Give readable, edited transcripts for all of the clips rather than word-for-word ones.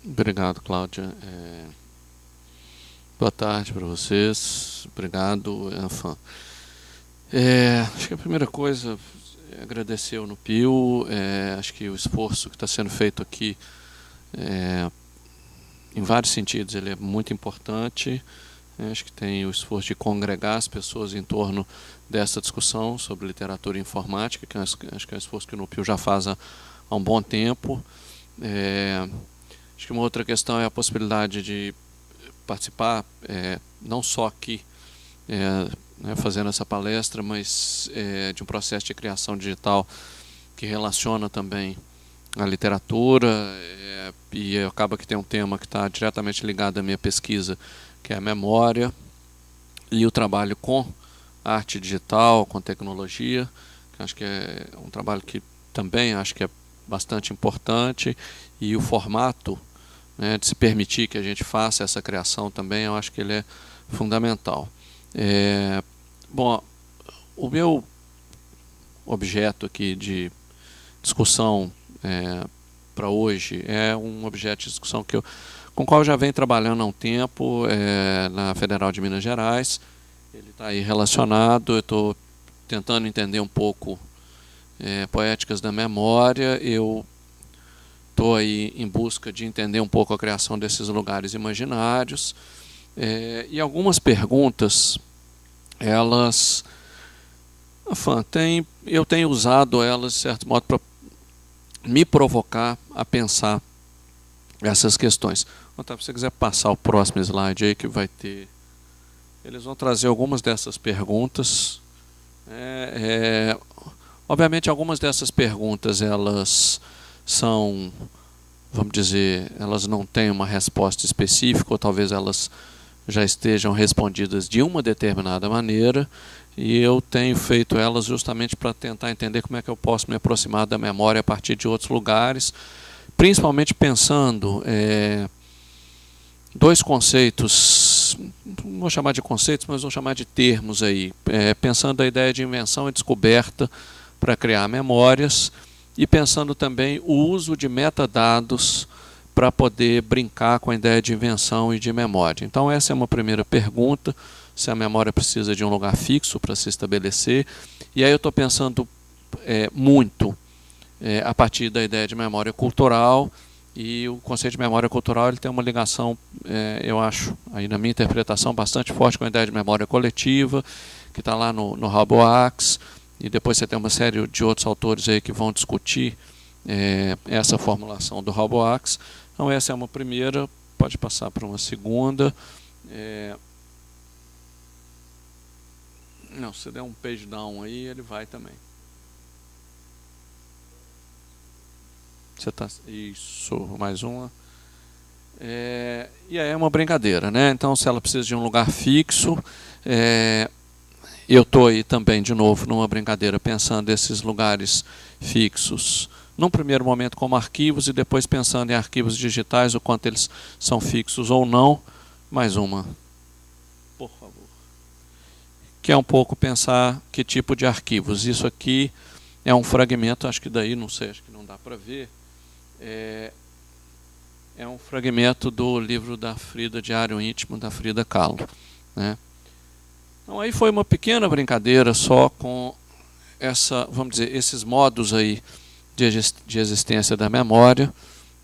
Obrigado, Cláudia. Boa tarde para vocês. Obrigado, Anfan. Acho que a primeira coisa é agradecer ao Nupil. Acho que o esforço que está sendo feito aqui, em vários sentidos, ele é muito importante. Acho que tem o esforço de congregar as pessoas em torno dessa discussão sobre literatura informática, que acho que é um esforço que o Nupil já faz há um bom tempo. Acho que uma outra questão é a possibilidade de participar, não só aqui, fazendo essa palestra, mas de um processo de criação digital que relaciona também a literatura, e acaba que tem um tema que está diretamente ligado à minha pesquisa, que é a memória, e o trabalho com arte digital, com tecnologia, que acho que é um trabalho que também acho que é bastante importante, e o formato, né, de se permitir que a gente faça essa criação também, eu acho que ele é fundamental. Bom, o meu objeto aqui de discussão para hoje é um objeto de discussão com o qual eu já venho trabalhando há um tempo na Federal de Minas Gerais. Ele está aí relacionado, eu estou tentando entender um pouco poéticas da memória. Eu estou aí em busca de entender um pouco a criação desses lugares imaginários. E algumas perguntas, elas, eu tenho usado elas, de certo modo, para me provocar a pensar essas questões. Otávio, se você quiser passar o próximo slide aí, que vai ter... Eles vão trazer algumas dessas perguntas. Obviamente, algumas dessas perguntas, elas são, vamos dizer, elas não têm uma resposta específica, ou talvez elas já estejam respondidas de uma determinada maneira, e eu tenho feito elas justamente para tentar entender como é que eu posso me aproximar da memória a partir de outros lugares, principalmente pensando dois conceitos, não vou chamar de conceitos, mas vou chamar de termos aí, pensando a ideia de invenção e descoberta para criar memórias, e pensando também o uso de metadados para poder brincar com a ideia de invenção e de memória. Então essa é uma primeira pergunta, se a memória precisa de um lugar fixo para se estabelecer, e aí eu estou pensando muito a partir da ideia de memória cultural, e o conceito de memória cultural ele tem uma ligação, eu acho, aí na minha interpretação, bastante forte com a ideia de memória coletiva, que está lá no Roboax, e depois você tem uma série de outros autores aí que vão discutir essa formulação do Roboax. Então essa é uma primeira, pode passar para uma segunda. Não, se der um page down aí, ele vai também. Você tá, isso, mais uma. E aí é uma brincadeira, né? Então, se ela precisa de um lugar fixo, eu estou aí também, de novo, numa brincadeira, pensando esses lugares fixos, num primeiro momento como arquivos, e depois pensando em arquivos digitais, o quanto eles são fixos ou não. Mais uma, por favor. Que é um pouco pensar que tipo de arquivos. Isso aqui é um fragmento, acho que daí, não sei, acho que não dá para ver. É um fragmento do livro da Frida, Diário Íntimo, da Frida Kahlo, né? Então aí foi uma pequena brincadeira só com vamos dizer, esses modos aí de existência da memória,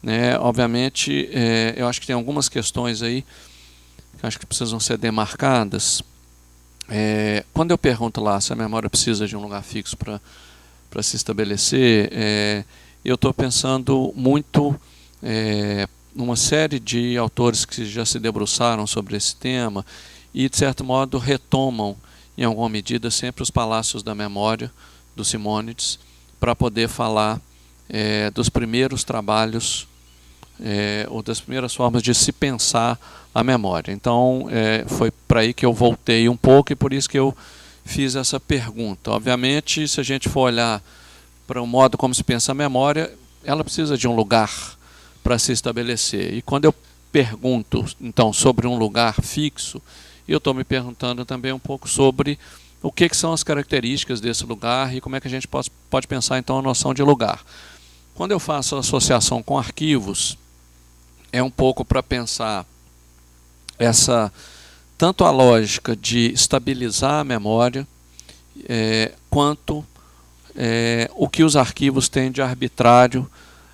né? Obviamente, eu acho que tem algumas questões aí que acho que precisam ser demarcadas. Quando eu pergunto lá se a memória precisa de um lugar fixo para se estabelecer, eu estou pensando muito numa série de autores que já se debruçaram sobre esse tema e, de certo modo, retomam, em alguma medida, sempre os palácios da memória do Simônides, para poder falar dos primeiros trabalhos ou das primeiras formas de se pensar a memória. Então, foi para aí que eu voltei um pouco, e por isso que eu fiz essa pergunta. Obviamente, se a gente for olhar para o modo como se pensa a memória, ela precisa de um lugar para se estabelecer. E quando eu pergunto, então, sobre um lugar fixo, eu estou me perguntando também um pouco sobre o que são as características desse lugar e como é que a gente pode pensar, então, a noção de lugar. Quando eu faço a associação com arquivos, é um pouco para pensar tanto a lógica de estabilizar a memória, quanto o que os arquivos têm de arbitrário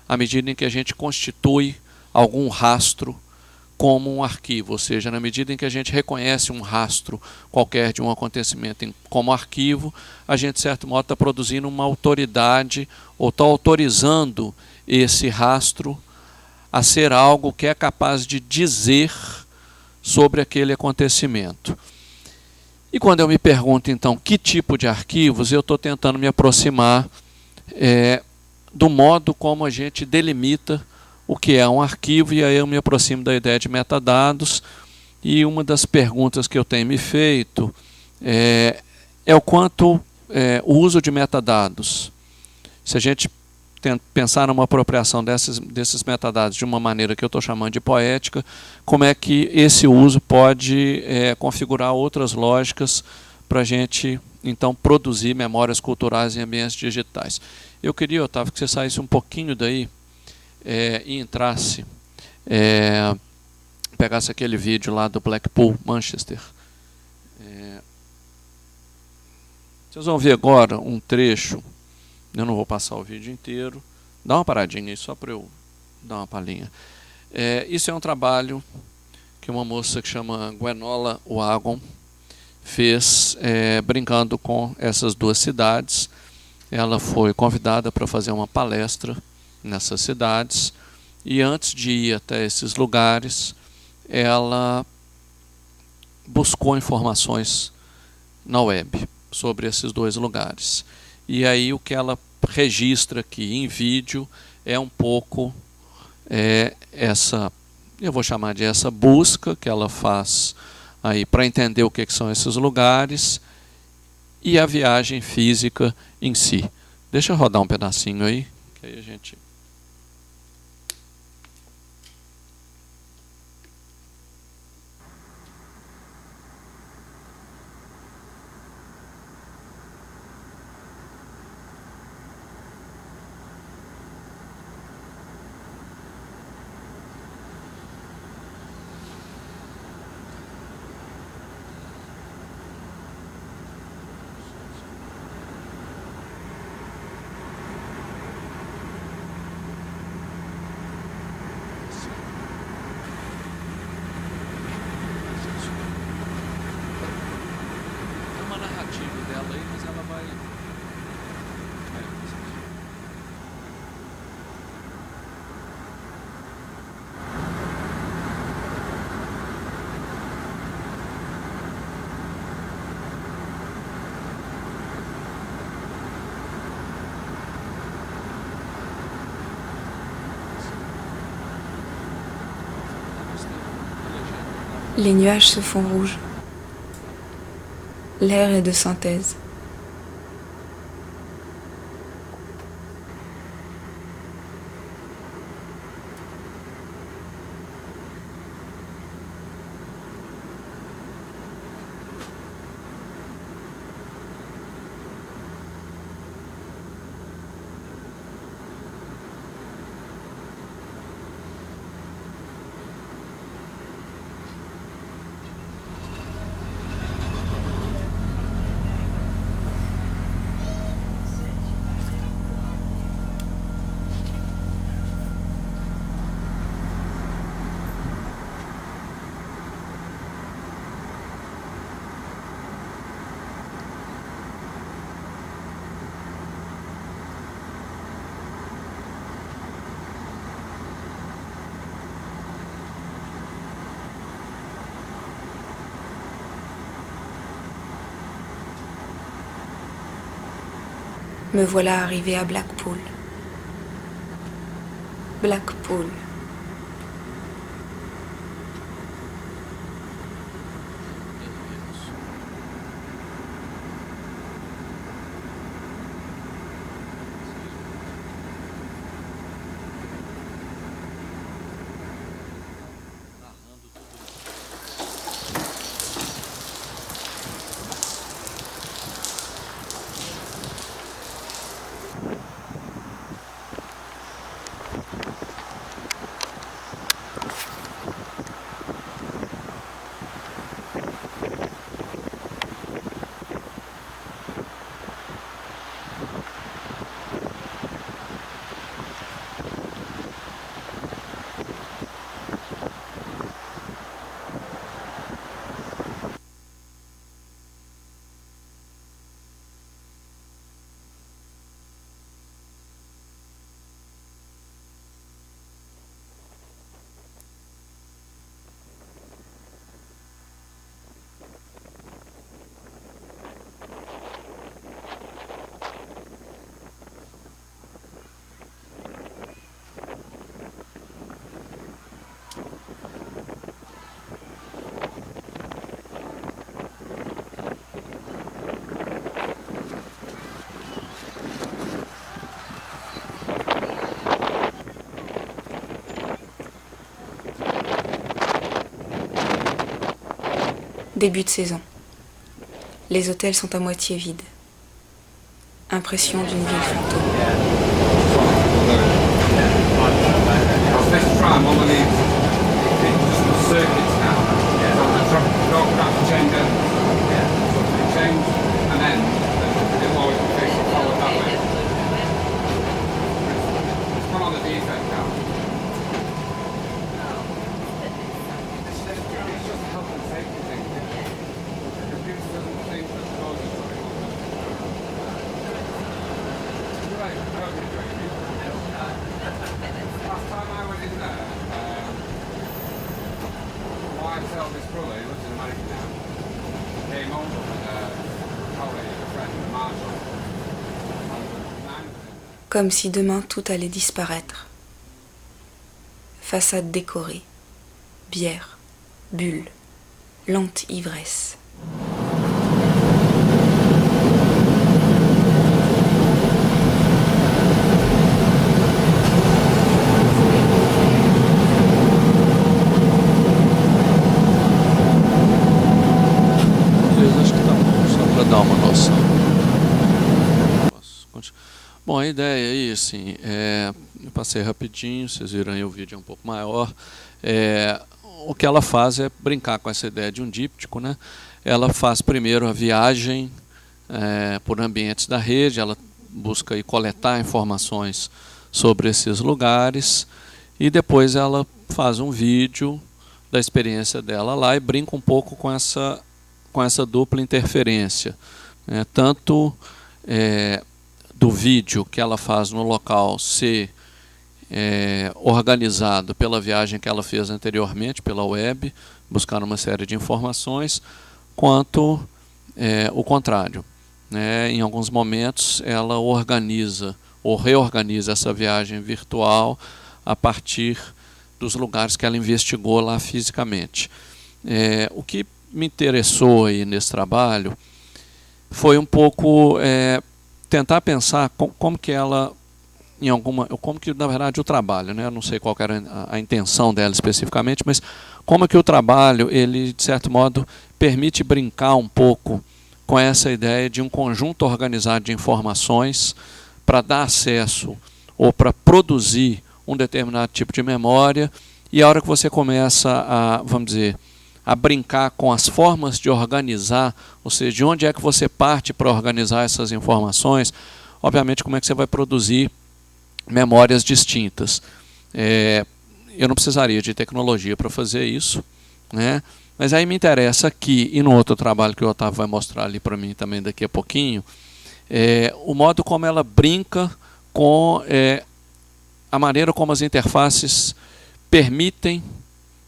à medida em que a gente constitui algum rastro como um arquivo, ou seja, na medida em que a gente reconhece um rastro qualquer de um acontecimento como arquivo, a gente, de certo modo, está produzindo uma autoridade ou está autorizando esse rastro a ser algo que é capaz de dizer sobre aquele acontecimento. E quando eu me pergunto, então, que tipo de arquivos, eu estou tentando me aproximar do modo como a gente delimita o que é um arquivo, e aí eu me aproximo da ideia de metadados, e uma das perguntas que eu tenho me feito é o quanto o uso de metadados, se a gente pensar numa apropriação desses metadados de uma maneira que eu estou chamando de poética, como é que esse uso pode configurar outras lógicas para a gente, então, produzir memórias culturais em ambientes digitais. Eu queria, Otávio, que você saísse um pouquinho daí e entrasse, pegasse aquele vídeo lá do Blackpool, Manchester. Vocês vão ver agora um trecho. Eu não vou passar o vídeo inteiro. Dá uma paradinha aí, só para eu dar uma palhinha. Isso é um trabalho que uma moça que chama Gwenola Wagon fez brincando com essas duas cidades. Ela foi convidada para fazer uma palestra nessas cidades, e antes de ir até esses lugares, ela buscou informações na web sobre esses dois lugares. E aí o que ela registra aqui em vídeo é um pouco eu vou chamar de essa busca que ela faz aí para entender o que são esses lugares e a viagem física em si. Deixa eu rodar um pedacinho aí, que aí a gente... Les nuages se font rouges. L'air est de synthèse. Me voilà arrivé à Blackpool. Blackpool. Début de saison. Les hôtels sont à moitié vides. Impression d'une ville fantôme. Comme si demain tout allait disparaître. Façade décorée, bière, bulle, lente ivresse. Acho que tá bom, só para dar uma noção. Bom, a ideia aí, assim, eu passei rapidinho, vocês viram aí o vídeo é um pouco maior. O que ela faz é brincar com essa ideia de um díptico, né? Ela faz primeiro a viagem por ambientes da rede, ela busca aí coletar informações sobre esses lugares e depois ela faz um vídeo da experiência dela lá e brinca um pouco com essa dupla interferência, né? Tanto do vídeo que ela faz no local ser organizado pela viagem que ela fez anteriormente, pela web, buscando uma série de informações, quanto o contrário, né? Em alguns momentos ela organiza ou reorganiza essa viagem virtual a partir dos lugares que ela investigou lá fisicamente. O que me interessou aí nesse trabalho foi um pouco tentar pensar como que ela, como que na verdade o trabalho, né? Eu não sei qual era a intenção dela especificamente, mas como é que o trabalho, ele de certo modo permite brincar um pouco com essa ideia de um conjunto organizado de informações para dar acesso ou para produzir um determinado tipo de memória, e a hora que você começa a, vamos dizer, a brincar com as formas de organizar, ou seja, de onde é que você parte para organizar essas informações, obviamente como é que você vai produzir memórias distintas. Eu não precisaria de tecnologia para fazer isso, né? Mas aí me interessa aqui, e no outro trabalho que o Otávio vai mostrar ali para mim também daqui a pouquinho, o modo como ela brinca com a maneira como as interfaces permitem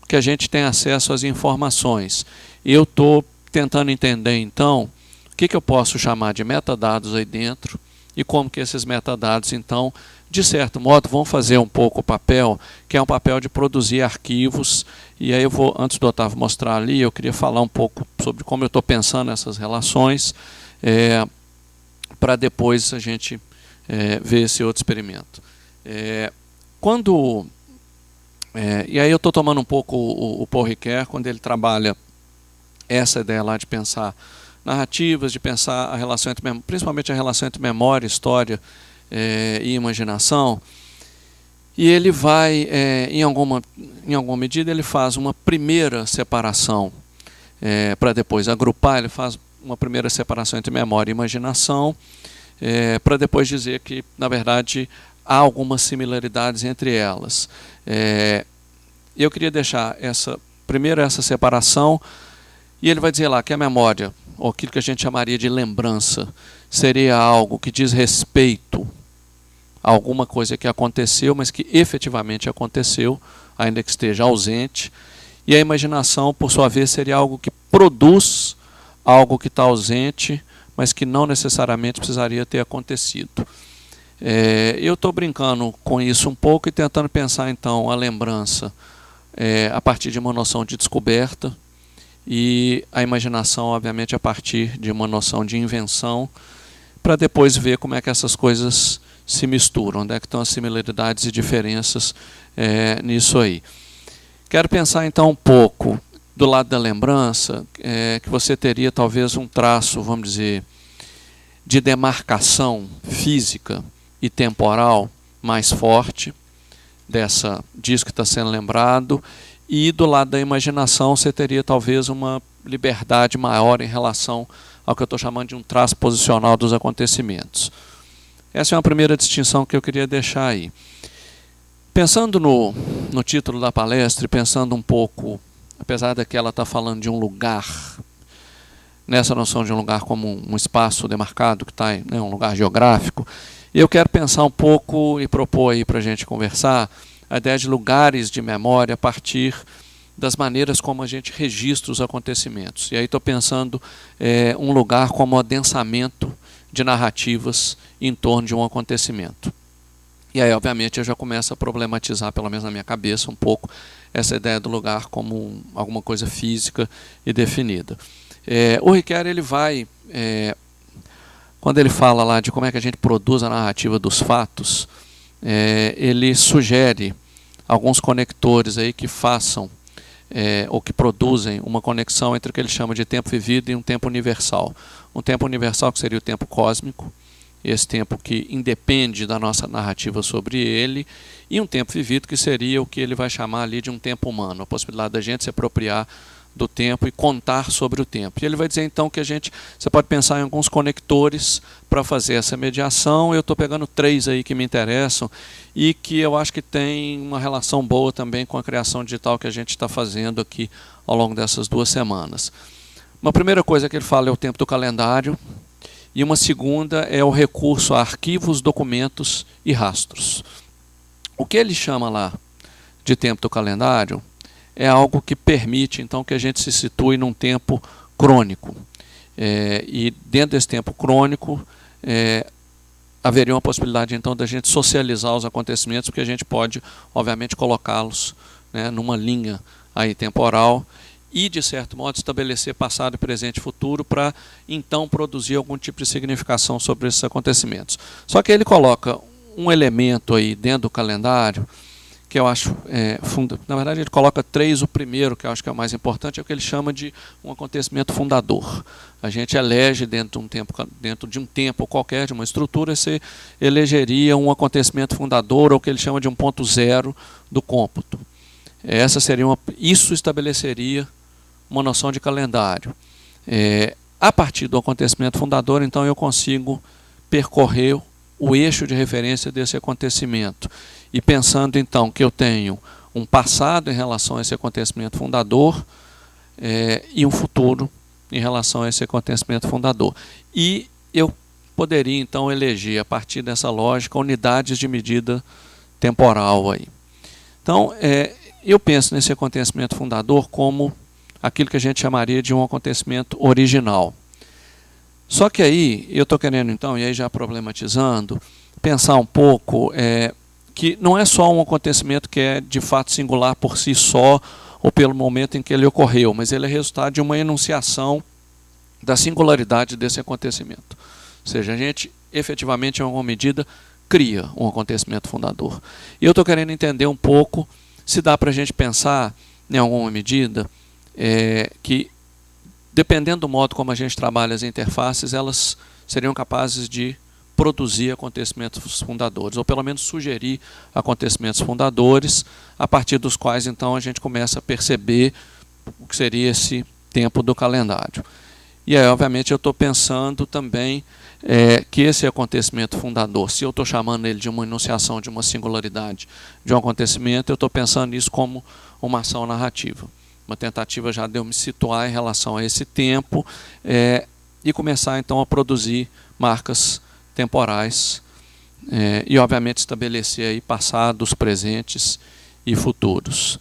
que a gente tenha acesso às informações. Eu estou tentando entender, então, o que eu posso chamar de metadados aí dentro e como que esses metadados, então, de certo modo, vão fazer um pouco o papel, que é um papel de produzir arquivos. E aí eu vou, antes do Otávio mostrar ali, eu queria falar um pouco sobre como eu estou pensando nessas relações, para depois a gente ver esse outro experimento. E aí eu estou tomando um pouco o Paul Ricoeur, quando ele trabalha essa ideia lá de pensar narrativas, de pensar a relação entre, principalmente a relação entre memória, história e imaginação. E ele vai, em alguma medida, ele faz uma primeira separação, para depois agrupar, ele faz uma primeira separação entre memória e imaginação, para depois dizer que, na verdade, há algumas similaridades entre elas. Eu queria deixar primeiro essa separação, e ele vai dizer lá que a memória, ou aquilo que a gente chamaria de lembrança, seria algo que diz respeito a alguma coisa que aconteceu, mas que efetivamente aconteceu, ainda que esteja ausente. E a imaginação, por sua vez, seria algo que produz algo que está ausente, mas que não necessariamente precisaria ter acontecido. Eu estou brincando com isso um pouco e tentando pensar, então, a lembrança a partir de uma noção de descoberta, e a imaginação, obviamente, a partir de uma noção de invenção, para depois ver como é que essas coisas se misturam, onde é que estão as similaridades e diferenças nisso aí. Quero pensar, então, um pouco do lado da lembrança, que você teria talvez um traço, vamos dizer, de demarcação física e temporal mais forte disso que está sendo lembrado, e do lado da imaginação você teria talvez uma liberdade maior em relação ao que eu estou chamando de um traço posicional dos acontecimentos. Essa é uma primeira distinção que eu queria deixar aí. Pensando no título da palestra e pensando um pouco, apesar de que ela está falando de um lugar, nessa noção de um lugar como um espaço demarcado, que está em um lugar geográfico, eu quero pensar um pouco e propor aí para a gente conversar a ideia de lugares de memória a partir das maneiras como a gente registra os acontecimentos. E aí estou pensando um lugar como adensamento de narrativas em torno de um acontecimento. E aí, obviamente, eu já começo a problematizar, pelo menos na minha cabeça, um pouco essa ideia do lugar como alguma coisa física e definida. O Riquet, ele vai, quando ele fala lá de como é que a gente produz a narrativa dos fatos, ele sugere alguns conectores aí que façam, ou que produzem uma conexão entre o que ele chama de tempo vivido e um tempo universal. Um tempo universal que seria o tempo cósmico, esse tempo que independe da nossa narrativa sobre ele, e um tempo vivido que seria o que ele vai chamar ali de um tempo humano, a possibilidade da gente se apropriar do tempo e contar sobre o tempo. E ele vai dizer então que você pode pensar em alguns conectores para fazer essa mediação. Eu estou pegando 3 aí que me interessam e que eu acho que tem uma relação boa também com a criação digital que a gente está fazendo aqui ao longo dessas 2 semanas. Uma primeira coisa que ele fala é o tempo do calendário, e uma segunda é o recurso a arquivos, documentos e rastros. O que ele chama lá de tempo do calendário é algo que permite então que a gente se situe num tempo crônico. E dentro desse tempo crônico haveria uma possibilidade então da gente socializar os acontecimentos, porque a gente pode, obviamente, colocá-los, né, numa linha aí temporal e, de certo modo, estabelecer passado, presente e futuro para, então, produzir algum tipo de significação sobre esses acontecimentos. Só que ele coloca um elemento aí dentro do calendário que eu acho, na verdade ele coloca 3, o primeiro, que eu acho que é o mais importante, é o que ele chama de um acontecimento fundador. A gente elege dentro de um tempo qualquer, de uma estrutura, você elegeria um acontecimento fundador, ou o que ele chama de um ponto zero do cômputo. Isso estabeleceria uma noção de calendário. A partir do acontecimento fundador, então, eu consigo percorrer o eixo de referência desse acontecimento. E pensando, então, que eu tenho um passado em relação a esse acontecimento fundador e um futuro em relação a esse acontecimento fundador. E eu poderia, então, eleger, a partir dessa lógica, unidades de medida temporal aí. Então, eu penso nesse acontecimento fundador como aquilo que a gente chamaria de um acontecimento original. Só que aí, eu estou querendo então, e aí já problematizando, pensar um pouco que não é só um acontecimento que é de fato singular por si só, ou pelo momento em que ele ocorreu, mas ele é resultado de uma enunciação da singularidade desse acontecimento. Ou seja, a gente efetivamente, em alguma medida, cria um acontecimento fundador. E eu estou querendo entender um pouco se dá para a gente pensar, em alguma medida, que, dependendo do modo como a gente trabalha as interfaces, elas seriam capazes de produzir acontecimentos fundadores, ou pelo menos sugerir acontecimentos fundadores, a partir dos quais, então, a gente começa a perceber o que seria esse tempo do calendário. E aí, obviamente, eu estou pensando também que esse acontecimento fundador, se eu estou chamando ele de uma enunciação de uma singularidade de um acontecimento, eu estou pensando nisso como uma ação narrativa. Uma tentativa já de eu me situar em relação a esse tempo e começar, então, a produzir marcas temporais e, obviamente, estabelecer aí passados, presentes e futuros.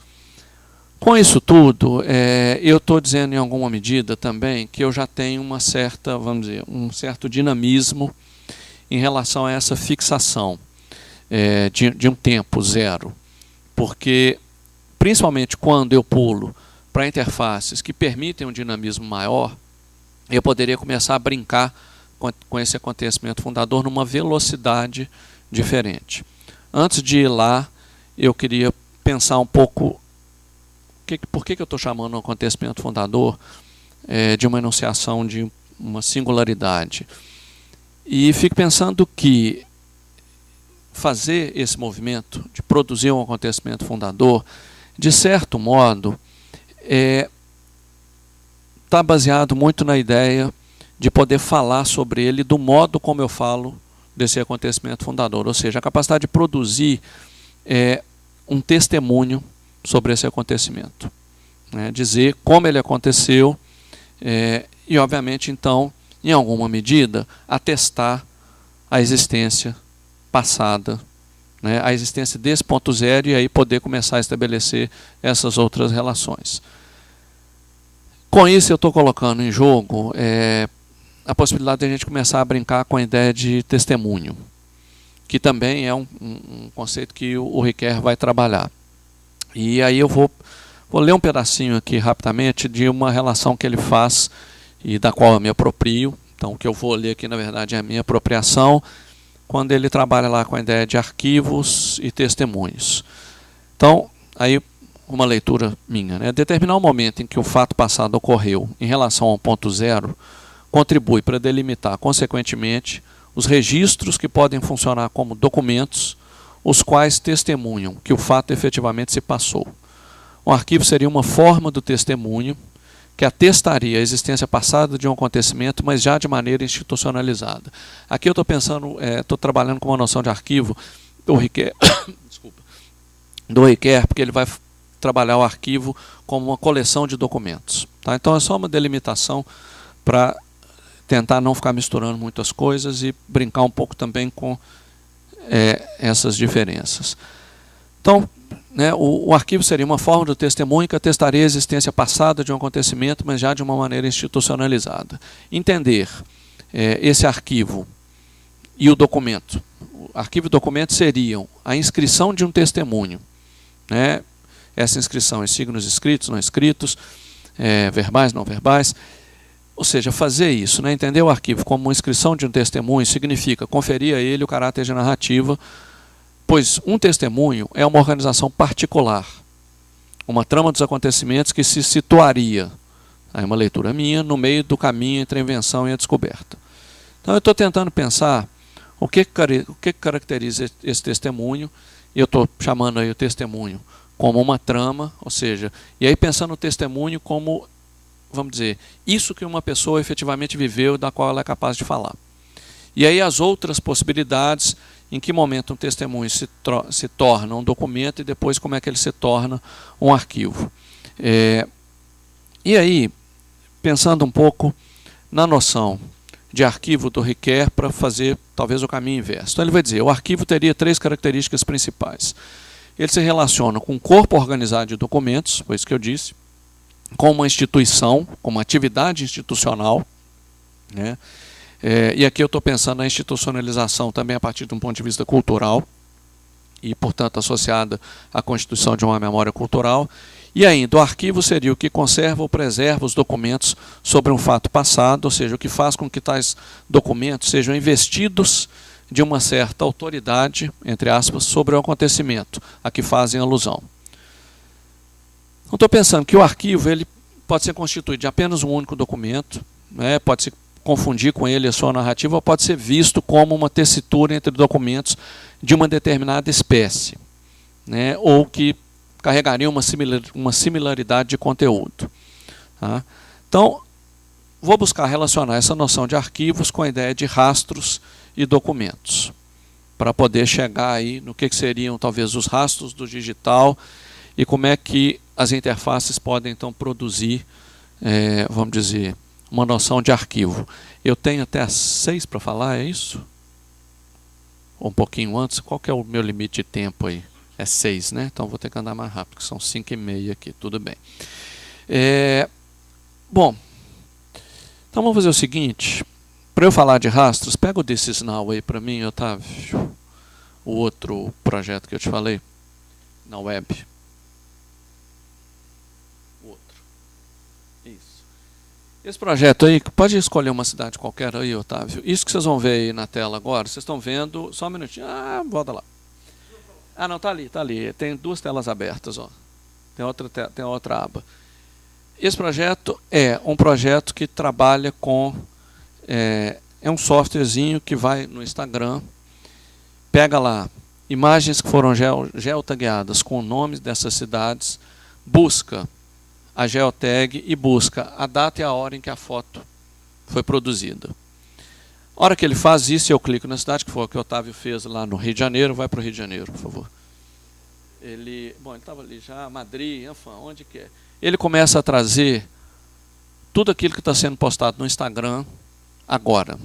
Com isso tudo, eu estou dizendo em alguma medida também que eu já tenho uma certa, vamos dizer, um certo dinamismo em relação a essa fixação de um tempo zero, porque principalmente quando eu pulo para interfaces que permitem um dinamismo maior, eu poderia começar a brincar com esse acontecimento fundador numa velocidade diferente. Antes de ir lá, eu queria pensar um pouco por que eu estou chamando o acontecimento fundador de uma enunciação de uma singularidade? E fico pensando que fazer esse movimento de produzir um acontecimento fundador, de certo modo, está baseado muito na ideia de poder falar sobre ele do modo como eu falo desse acontecimento fundador, ou seja, a capacidade de produzir um testemunho sobre esse acontecimento, né? Dizer como ele aconteceu e, obviamente, então, em alguma medida, atestar a existência passada, né? A existência desse ponto zero, e aí poder começar a estabelecer essas outras relações. Com isso, eu estou colocando em jogo a possibilidade de a gente começar a brincar com a ideia de testemunho, que também é um conceito que o Ricoeur vai trabalhar. E aí eu vou ler um pedacinho aqui rapidamente de uma relação que ele faz e da qual eu me aproprio. Então, o que eu vou ler aqui, na verdade, é a minha apropriação, quando ele trabalha lá com a ideia de arquivos e testemunhos. Então, aí uma leitura minha, né? Determinar o momento em que o fato passado ocorreu em relação ao ponto zero contribui para delimitar, consequentemente, os registros que podem funcionar como documentos, os quais testemunham que o fato efetivamente se passou. Um arquivo seria uma forma do testemunho que atestaria a existência passada de um acontecimento, mas já de maneira institucionalizada. Aqui eu estou pensando, estou trabalhando com uma noção de arquivo do Ricoeur, desculpa, do Ricoeur, porque ele vai trabalhar o arquivo como uma coleção de documentos. Tá? Então é só uma delimitação para tentar não ficar misturando muitas coisas e brincar um pouco também com essas diferenças. Então, né, o arquivo seria uma forma do testemunho que atestaria a existência passada de um acontecimento, mas já de uma maneira institucionalizada. Entender esse arquivo e o documento. O arquivo e o documento seriam a inscrição de um testemunho, né? Essa inscrição em signos escritos, não escritos, verbais, não verbais. Ou seja, fazer isso, né? Entender o arquivo como uma inscrição de um testemunho significa conferir a ele o caráter de narrativa, pois um testemunho é uma organização particular, uma trama dos acontecimentos que se situaria, aí uma leitura minha, no meio do caminho entre a invenção e a descoberta. Então eu estou tentando pensar o que caracteriza esse testemunho, e eu estou chamando aí o testemunho como uma trama, ou seja, e aí pensando o testemunho como, vamos dizer, isso que uma pessoa efetivamente viveu, da qual ela é capaz de falar. E aí as outras possibilidades, em que momento um testemunho se torna um documento e depois como é que ele se torna um arquivo. E aí, pensando um pouco na noção de arquivo do Ricoeur para fazer talvez o caminho inverso. Então ele vai dizer, o arquivo teria 3 características principais. Ele se relaciona com um corpo organizado de documentos, foi isso que eu disse, com uma instituição, com uma atividade institucional, né? E aqui eu estou pensando na institucionalização também a partir de um ponto de vista cultural, e portanto associada à constituição de uma memória cultural. E ainda, o arquivo seria o que conserva ou preserva os documentos sobre um fato passado, ou seja, o que faz com que tais documentos sejam investidos de uma certa autoridade, entre aspas, sobre o acontecimento a que fazem alusão. Então, estou pensando que o arquivo ele pode ser constituído de apenas um único documento, né? Pode se confundir com ele a sua narrativa, ou pode ser visto como uma tessitura entre documentos de uma determinada espécie, né? Ou que carregaria uma similaridade de conteúdo. Tá? Então, vou buscar relacionar essa noção de arquivos com a ideia de rastros e documentos, para poder chegar aí no que seriam talvez os rastros do digital e como é que as interfaces podem então produzir, vamos dizer, uma noção de arquivo. Eu tenho até às 6 para falar, é isso? Ou um pouquinho antes? Qual que é o meu limite de tempo aí? É 6, né? Então vou ter que andar mais rápido, que são 5h30 aqui, tudo bem. Bom, então vamos fazer o seguinte. Para eu falar de rastros, pega o This Is Now aí para mim, Otávio. O outro projeto que eu te falei, na web. O outro. Isso. Esse projeto aí, pode escolher uma cidade qualquer aí, Otávio. Isso que vocês vão ver aí na tela agora, vocês estão vendo, só um minutinho. Volta lá. Ah, não, tá ali. Tem 2 telas abertas, ó. Tem outra aba. Esse projeto é um projeto que trabalha com... É um softwarezinho que vai no Instagram, pega lá imagens que foram geotagueadas com nomes dessas cidades, busca a geotag e busca a data e a hora em que a foto foi produzida. A hora que ele faz isso, eu clico na cidade, que foi o que o Otávio fez lá no Rio de Janeiro. Vai para o Rio de Janeiro, por favor. Ele estava ali já, Madrid, enfim, onde que é? Ele começa a trazer tudo aquilo que está sendo postado no Instagram agora.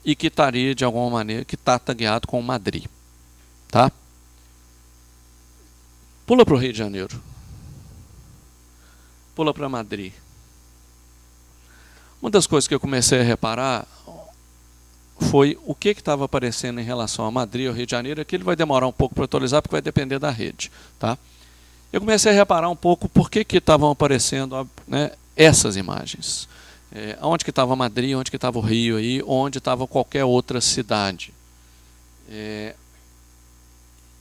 E que estaria, de alguma maneira, que está tagueado com Madrid. Tá? Pula para o Rio de Janeiro. Pula para Madrid. Uma das coisas que eu comecei a reparar foi o que estava aparecendo em relação a Madrid ou Rio de Janeiro. Aquilo vai demorar um pouco para atualizar, porque vai depender da rede. Tá? Eu comecei a reparar um pouco por que estavam aparecendo, né, essas imagens. Onde que estava Madrid, onde que estava o Rio, aí, onde estava qualquer outra cidade.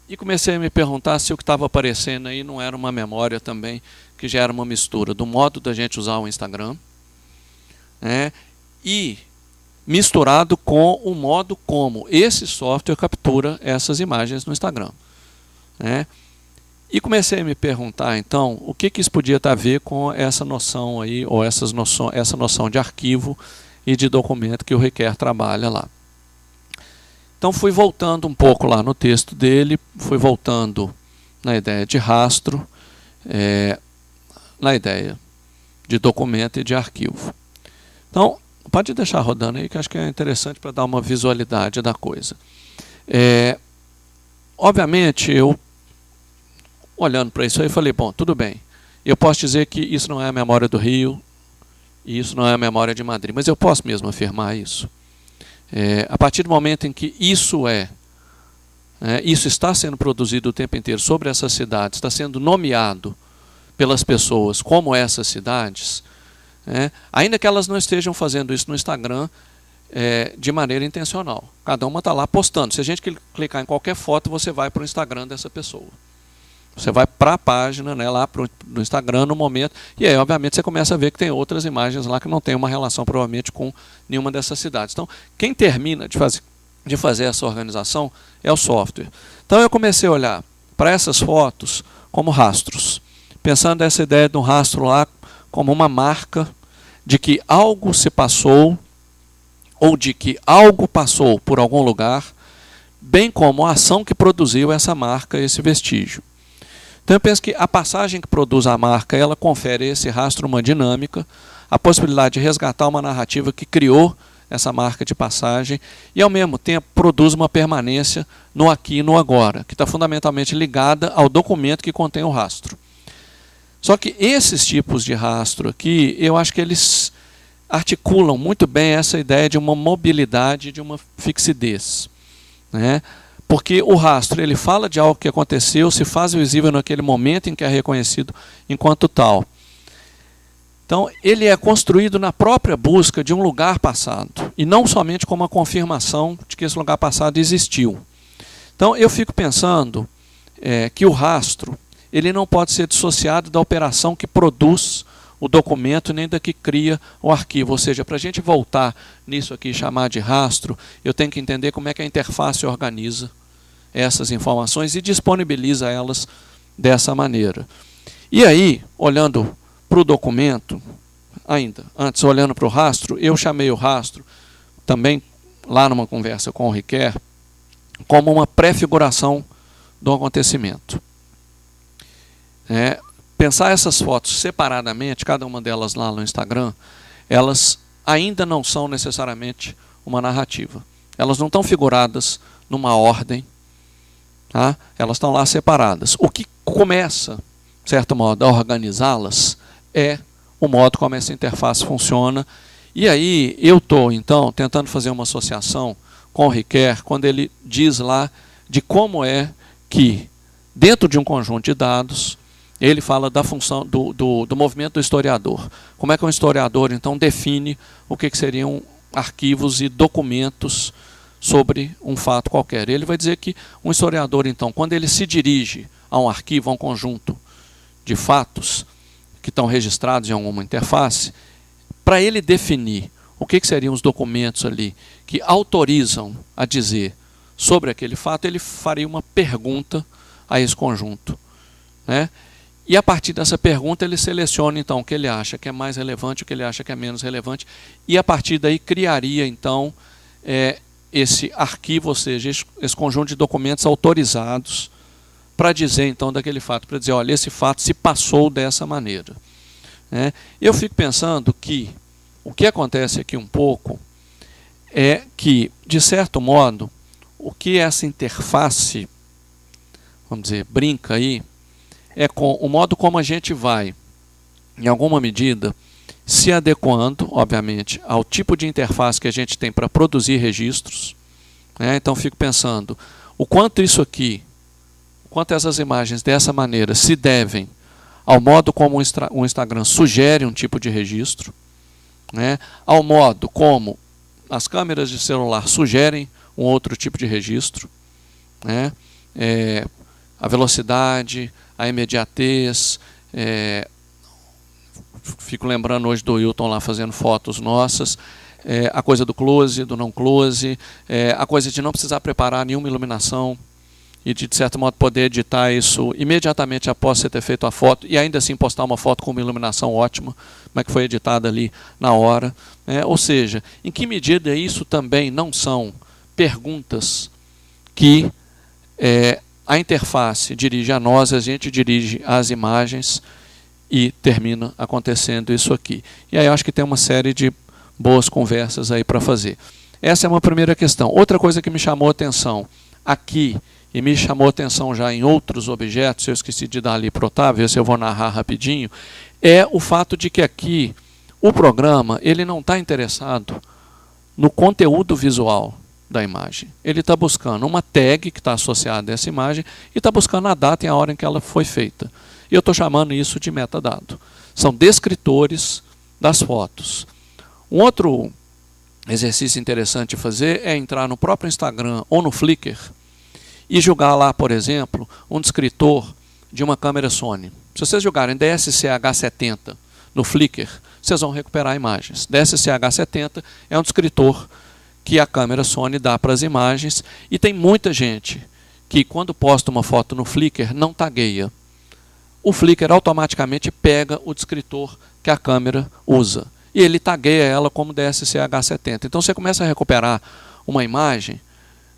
E comecei a me perguntar se o que estava aparecendo aí não era uma memória também, que já era uma mistura do modo da gente usar o Instagram, né, e misturado com o modo como esse software captura essas imagens no Instagram. Né? E comecei a me perguntar, então, o que isso podia estar a ver com essa noção aí, ou essa noção de arquivo e de documento que o Riquer trabalha lá. Então fui voltando um pouco lá no texto dele, fui voltando na ideia de rastro, na ideia de documento e de arquivo. Então, pode deixar rodando aí, que acho que é interessante para dar uma visualidade da coisa. Obviamente, eu, olhando para isso aí, falei, bom, tudo bem. Eu posso dizer que isso não é a memória do Rio, e isso não é a memória de Madrid, mas eu posso mesmo afirmar isso. A partir do momento em que isso isso está sendo produzido o tempo inteiro sobre essas cidades, está sendo nomeado pelas pessoas como essas cidades, ainda que elas não estejam fazendo isso no Instagram de maneira intencional. Cada uma está lá postando. Se a gente clicar em qualquer foto, você vai para o Instagram dessa pessoa. Você vai para a página, né, lá no Instagram no momento, e aí obviamente você começa a ver que tem outras imagens lá que não tem uma relação provavelmente com nenhuma dessas cidades. Então, quem termina de fazer essa organização é o software. Então eu comecei a olhar para essas fotos como rastros, pensando nessa ideia de um rastro lá como uma marca de que algo se passou, ou de que algo passou por algum lugar, bem como a ação que produziu essa marca, esse vestígio. Então eu penso que a passagem que produz a marca, ela confere a esse rastro uma dinâmica, a possibilidade de resgatar uma narrativa que criou essa marca de passagem e ao mesmo tempo produz uma permanência no aqui e no agora, que está fundamentalmente ligada ao documento que contém o rastro. Só que esses tipos de rastro aqui, eu acho que eles articulam muito bem essa ideia de uma mobilidade, de uma fixidez, né? Porque o rastro, ele fala de algo que aconteceu, se faz visível naquele momento em que é reconhecido enquanto tal. Então, ele é construído na própria busca de um lugar passado, e não somente como uma confirmação de que esse lugar passado existiu. Então, eu fico pensando que o rastro, ele não pode ser dissociado da operação que produz o documento, nem da que cria o arquivo. Ou seja, para a gente voltar nisso aqui e chamar de rastro, eu tenho que entender como é que a interface organiza essas informações e disponibiliza elas dessa maneira. E aí, olhando para o documento, ainda, antes olhando para o rastro, eu chamei o rastro, também lá numa conversa com o Riquer, como uma prefiguração do acontecimento. Pensar essas fotos separadamente, cada uma delas lá no Instagram, elas ainda não são necessariamente uma narrativa. Elas não estão figuradas numa ordem, tá? Elas estão lá separadas. O que começa, de certo modo, a organizá-las é o modo como essa interface funciona. E aí eu estou, então, tentando fazer uma associação com o Riquer, quando ele diz lá de como é que, dentro de um conjunto de dados, ele fala da função do movimento do historiador. Como é que um historiador, então, define o que seriam arquivos e documentos sobre um fato qualquer. Ele vai dizer que um historiador, então, quando ele se dirige a um arquivo, a um conjunto de fatos que estão registrados em alguma interface, para ele definir o que seriam os documentos ali que autorizam a dizer sobre aquele fato, ele faria uma pergunta a esse conjunto, né? E a partir dessa pergunta ele seleciona então o que ele acha que é mais relevante, o que ele acha que é menos relevante, e a partir daí criaria então esse arquivo, ou seja, esse conjunto de documentos autorizados para dizer então daquele fato, para dizer, olha, esse fato se passou dessa maneira, né? Eu fico pensando que o que acontece aqui um pouco é que, de certo modo, o que essa interface, vamos dizer, brinca aí, é com o modo como a gente vai, em alguma medida, se adequando, obviamente, ao tipo de interface que a gente tem para produzir registros, né? Então, fico pensando, o quanto isso aqui, o quanto essas imagens dessa maneira se devem ao modo como o Instagram sugere um tipo de registro, né? Ao modo como as câmeras de celular sugerem um outro tipo de registro, né? A velocidade, a imediatez, fico lembrando hoje do Wilton lá fazendo fotos nossas, a coisa do close, do não close, a coisa de não precisar preparar nenhuma iluminação e de certo modo poder editar isso imediatamente após você ter feito a foto e ainda assim postar uma foto com uma iluminação ótima, como é que foi editada ali na hora, né? Ou seja, em que medida isso também não são perguntas que a interface dirige a nós, a gente dirige às imagens e termina acontecendo isso aqui. E aí eu acho que tem uma série de boas conversas aí para fazer. Essa é uma primeira questão. Outra coisa que me chamou a atenção aqui, e me chamou a atenção já em outros objetos, eu esqueci de dar ali para o Otávio, esse eu vou narrar rapidinho, é o fato de que aqui o programa ele não está interessado no conteúdo visual da imagem. Ele está buscando uma tag que está associada a essa imagem e está buscando a data e a hora em que ela foi feita. E eu estou chamando isso de metadado. São descritores das fotos. Um outro exercício interessante de fazer é entrar no próprio Instagram ou no Flickr e jogar lá, por exemplo, um descritor de uma câmera Sony. Se vocês jogarem DSC-H70 no Flickr, vocês vão recuperar imagens. DSC-H70 é um descritor que a câmera Sony dá para as imagens, e tem muita gente que quando posta uma foto no Flickr não tagueia. O Flickr automaticamente pega o descritor que a câmera usa e ele tagueia ela como DSC-H70. Então você começa a recuperar uma imagem,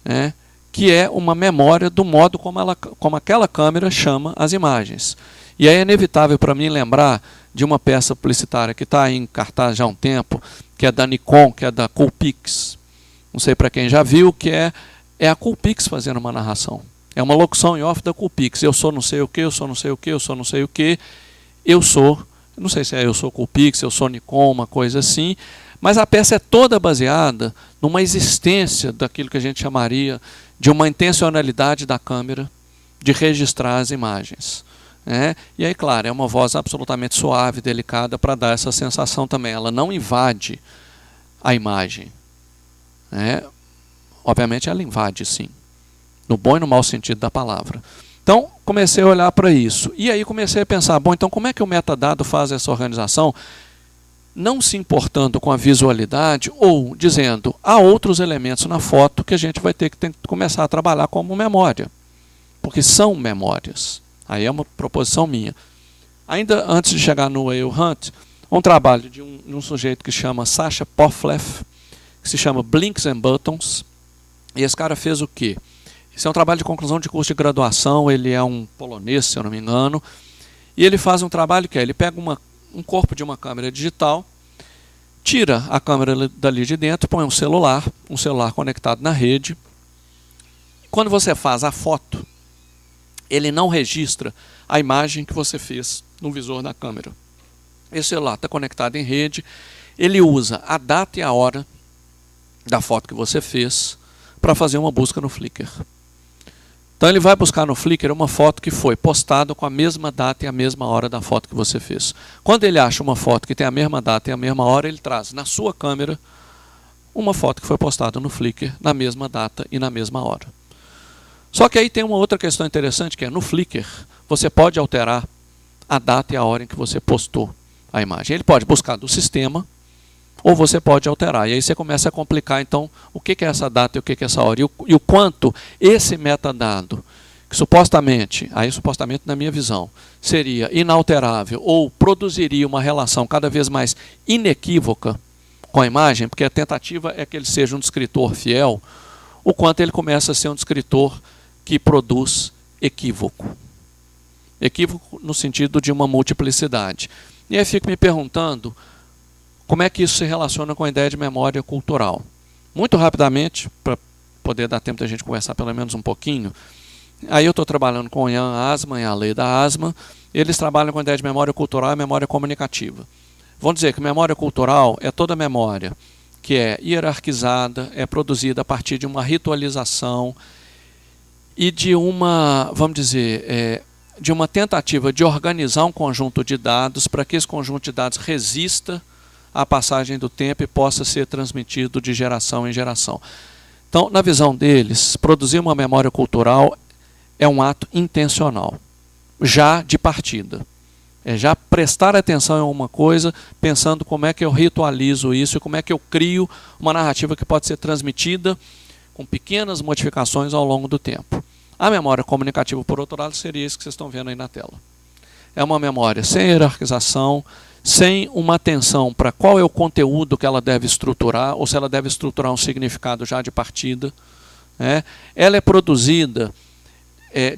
né, que é uma memória do modo como aquela câmera chama as imagens. E é inevitável para mim lembrar de uma peça publicitária que está em cartaz já há um tempo, que é da Nikon, que é da Coolpix. Não sei para quem já viu, que é a Coolpix fazendo uma narração. É uma locução em off da Coolpix. Eu sou não sei o que, eu sou não sei o que, eu sou não sei o que, eu sou, não sei se eu sou Coolpix, eu sou Nikon, uma coisa assim, mas a peça é toda baseada numa existência daquilo que a gente chamaria de uma intencionalidade da câmera de registrar as imagens, né? E aí, claro, é uma voz absolutamente suave, delicada, para dar essa sensação também. Ela não invade a imagem, né? Obviamente ela invade, sim, no bom e no mau sentido da palavra. Então, comecei a olhar para isso. E aí comecei a pensar, bom, então como é que o metadado faz essa organização, não se importando com a visualidade ou dizendo, há outros elementos na foto que a gente vai ter que começar a trabalhar como memória, porque são memórias. Aí é uma proposição minha. Ainda antes de chegar no Whale Hunt, um trabalho de um sujeito que chama Sasha Poflev, que se chama Blinks and Buttons. E esse cara fez o quê? Esse é um trabalho de conclusão de curso de graduação, ele é um polonês, se eu não me engano, e ele faz um trabalho que é, ele pega um corpo de uma câmera digital, tira a câmera dali de dentro, põe um celular conectado na rede. Quando você faz a foto, ele não registra a imagem que você fez no visor da câmera. Esse celular está conectado em rede, ele usa a data e a hora da foto que você fez para fazer uma busca no Flickr. Então ele vai buscar no Flickr uma foto que foi postada com a mesma data e a mesma hora da foto que você fez. Quando ele acha uma foto que tem a mesma data e a mesma hora, ele traz na sua câmera uma foto que foi postada no Flickr na mesma data e na mesma hora. Só que aí tem uma outra questão interessante, que é no Flickr você pode alterar a data e a hora em que você postou a imagem. Ele pode buscar do sistema, ou você pode alterar. E aí você começa a complicar, então, o que é essa data e o que é essa hora. E o quanto esse metadado, que supostamente na minha visão, seria inalterável ou produziria uma relação cada vez mais inequívoca com a imagem, porque a tentativa é que ele seja um descritor fiel, o quanto ele começa a ser um descritor que produz equívoco. Equívoco no sentido de uma multiplicidade. E aí fico me perguntando como é que isso se relaciona com a ideia de memória cultural. Muito rapidamente, para poder dar tempo da gente conversar pelo menos um pouquinho, aí eu estou trabalhando com o Jan Assmann e a lei da Assmann, eles trabalham com a ideia de memória cultural e memória comunicativa. Vão dizer que memória cultural é toda memória que é hierarquizada, é produzida a partir de uma ritualização e de uma, vamos dizer, de uma tentativa de organizar um conjunto de dados para que esse conjunto de dados resista à passagem do tempo e possa ser transmitido de geração em geração. Então, na visão deles, produzir uma memória cultural é um ato intencional, já de partida. É já prestar atenção em alguma coisa, pensando como é que eu ritualizo isso e como é que eu crio uma narrativa que pode ser transmitida com pequenas modificações ao longo do tempo. A memória comunicativa, por outro lado, seria isso que vocês estão vendo aí na tela. É uma memória sem hierarquização, sem uma atenção para qual é o conteúdo que ela deve estruturar, ou se ela deve estruturar um significado já de partida. Ela é produzida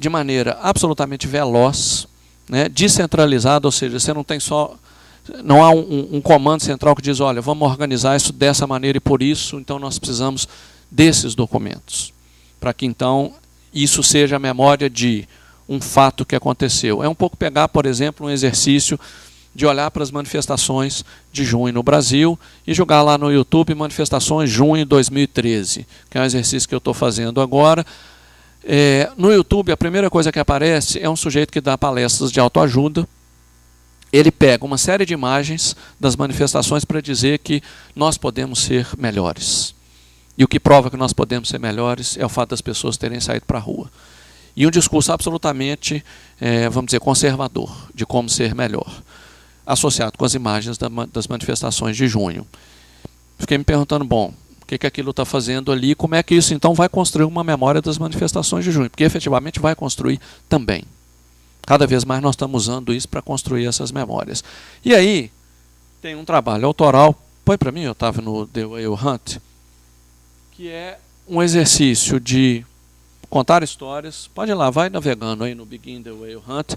de maneira absolutamente veloz, descentralizada, ou seja, você não há um comando central que diz, olha, vamos organizar isso dessa maneira e por isso, então nós precisamos desses documentos, para que então isso seja a memória de um fato que aconteceu. É um pouco pegar, por exemplo, um exercício de olhar para as manifestações de junho no Brasil e jogar lá no YouTube manifestações junho de 2013, que é um exercício que eu estou fazendo agora. No YouTube, a primeira coisa que aparece é um sujeito que dá palestras de autoajuda. Ele pega uma série de imagens das manifestações para dizer que nós podemos ser melhores. E o que prova que nós podemos ser melhores é o fato das pessoas terem saído para a rua. E um discurso absolutamente, vamos dizer, conservador, de como ser melhor, associado com as imagens das manifestações de junho. Fiquei me perguntando, bom, o que aquilo está fazendo ali, como é que isso então vai construir uma memória das manifestações de junho, porque efetivamente vai construir também. Cada vez mais nós estamos usando isso para construir essas memórias. E aí, tem um trabalho autoral, põe para mim, Otávio, no The Whale Hunt, que é um exercício de contar histórias. Pode ir lá, vai navegando aí no Begin the Whale Hunt.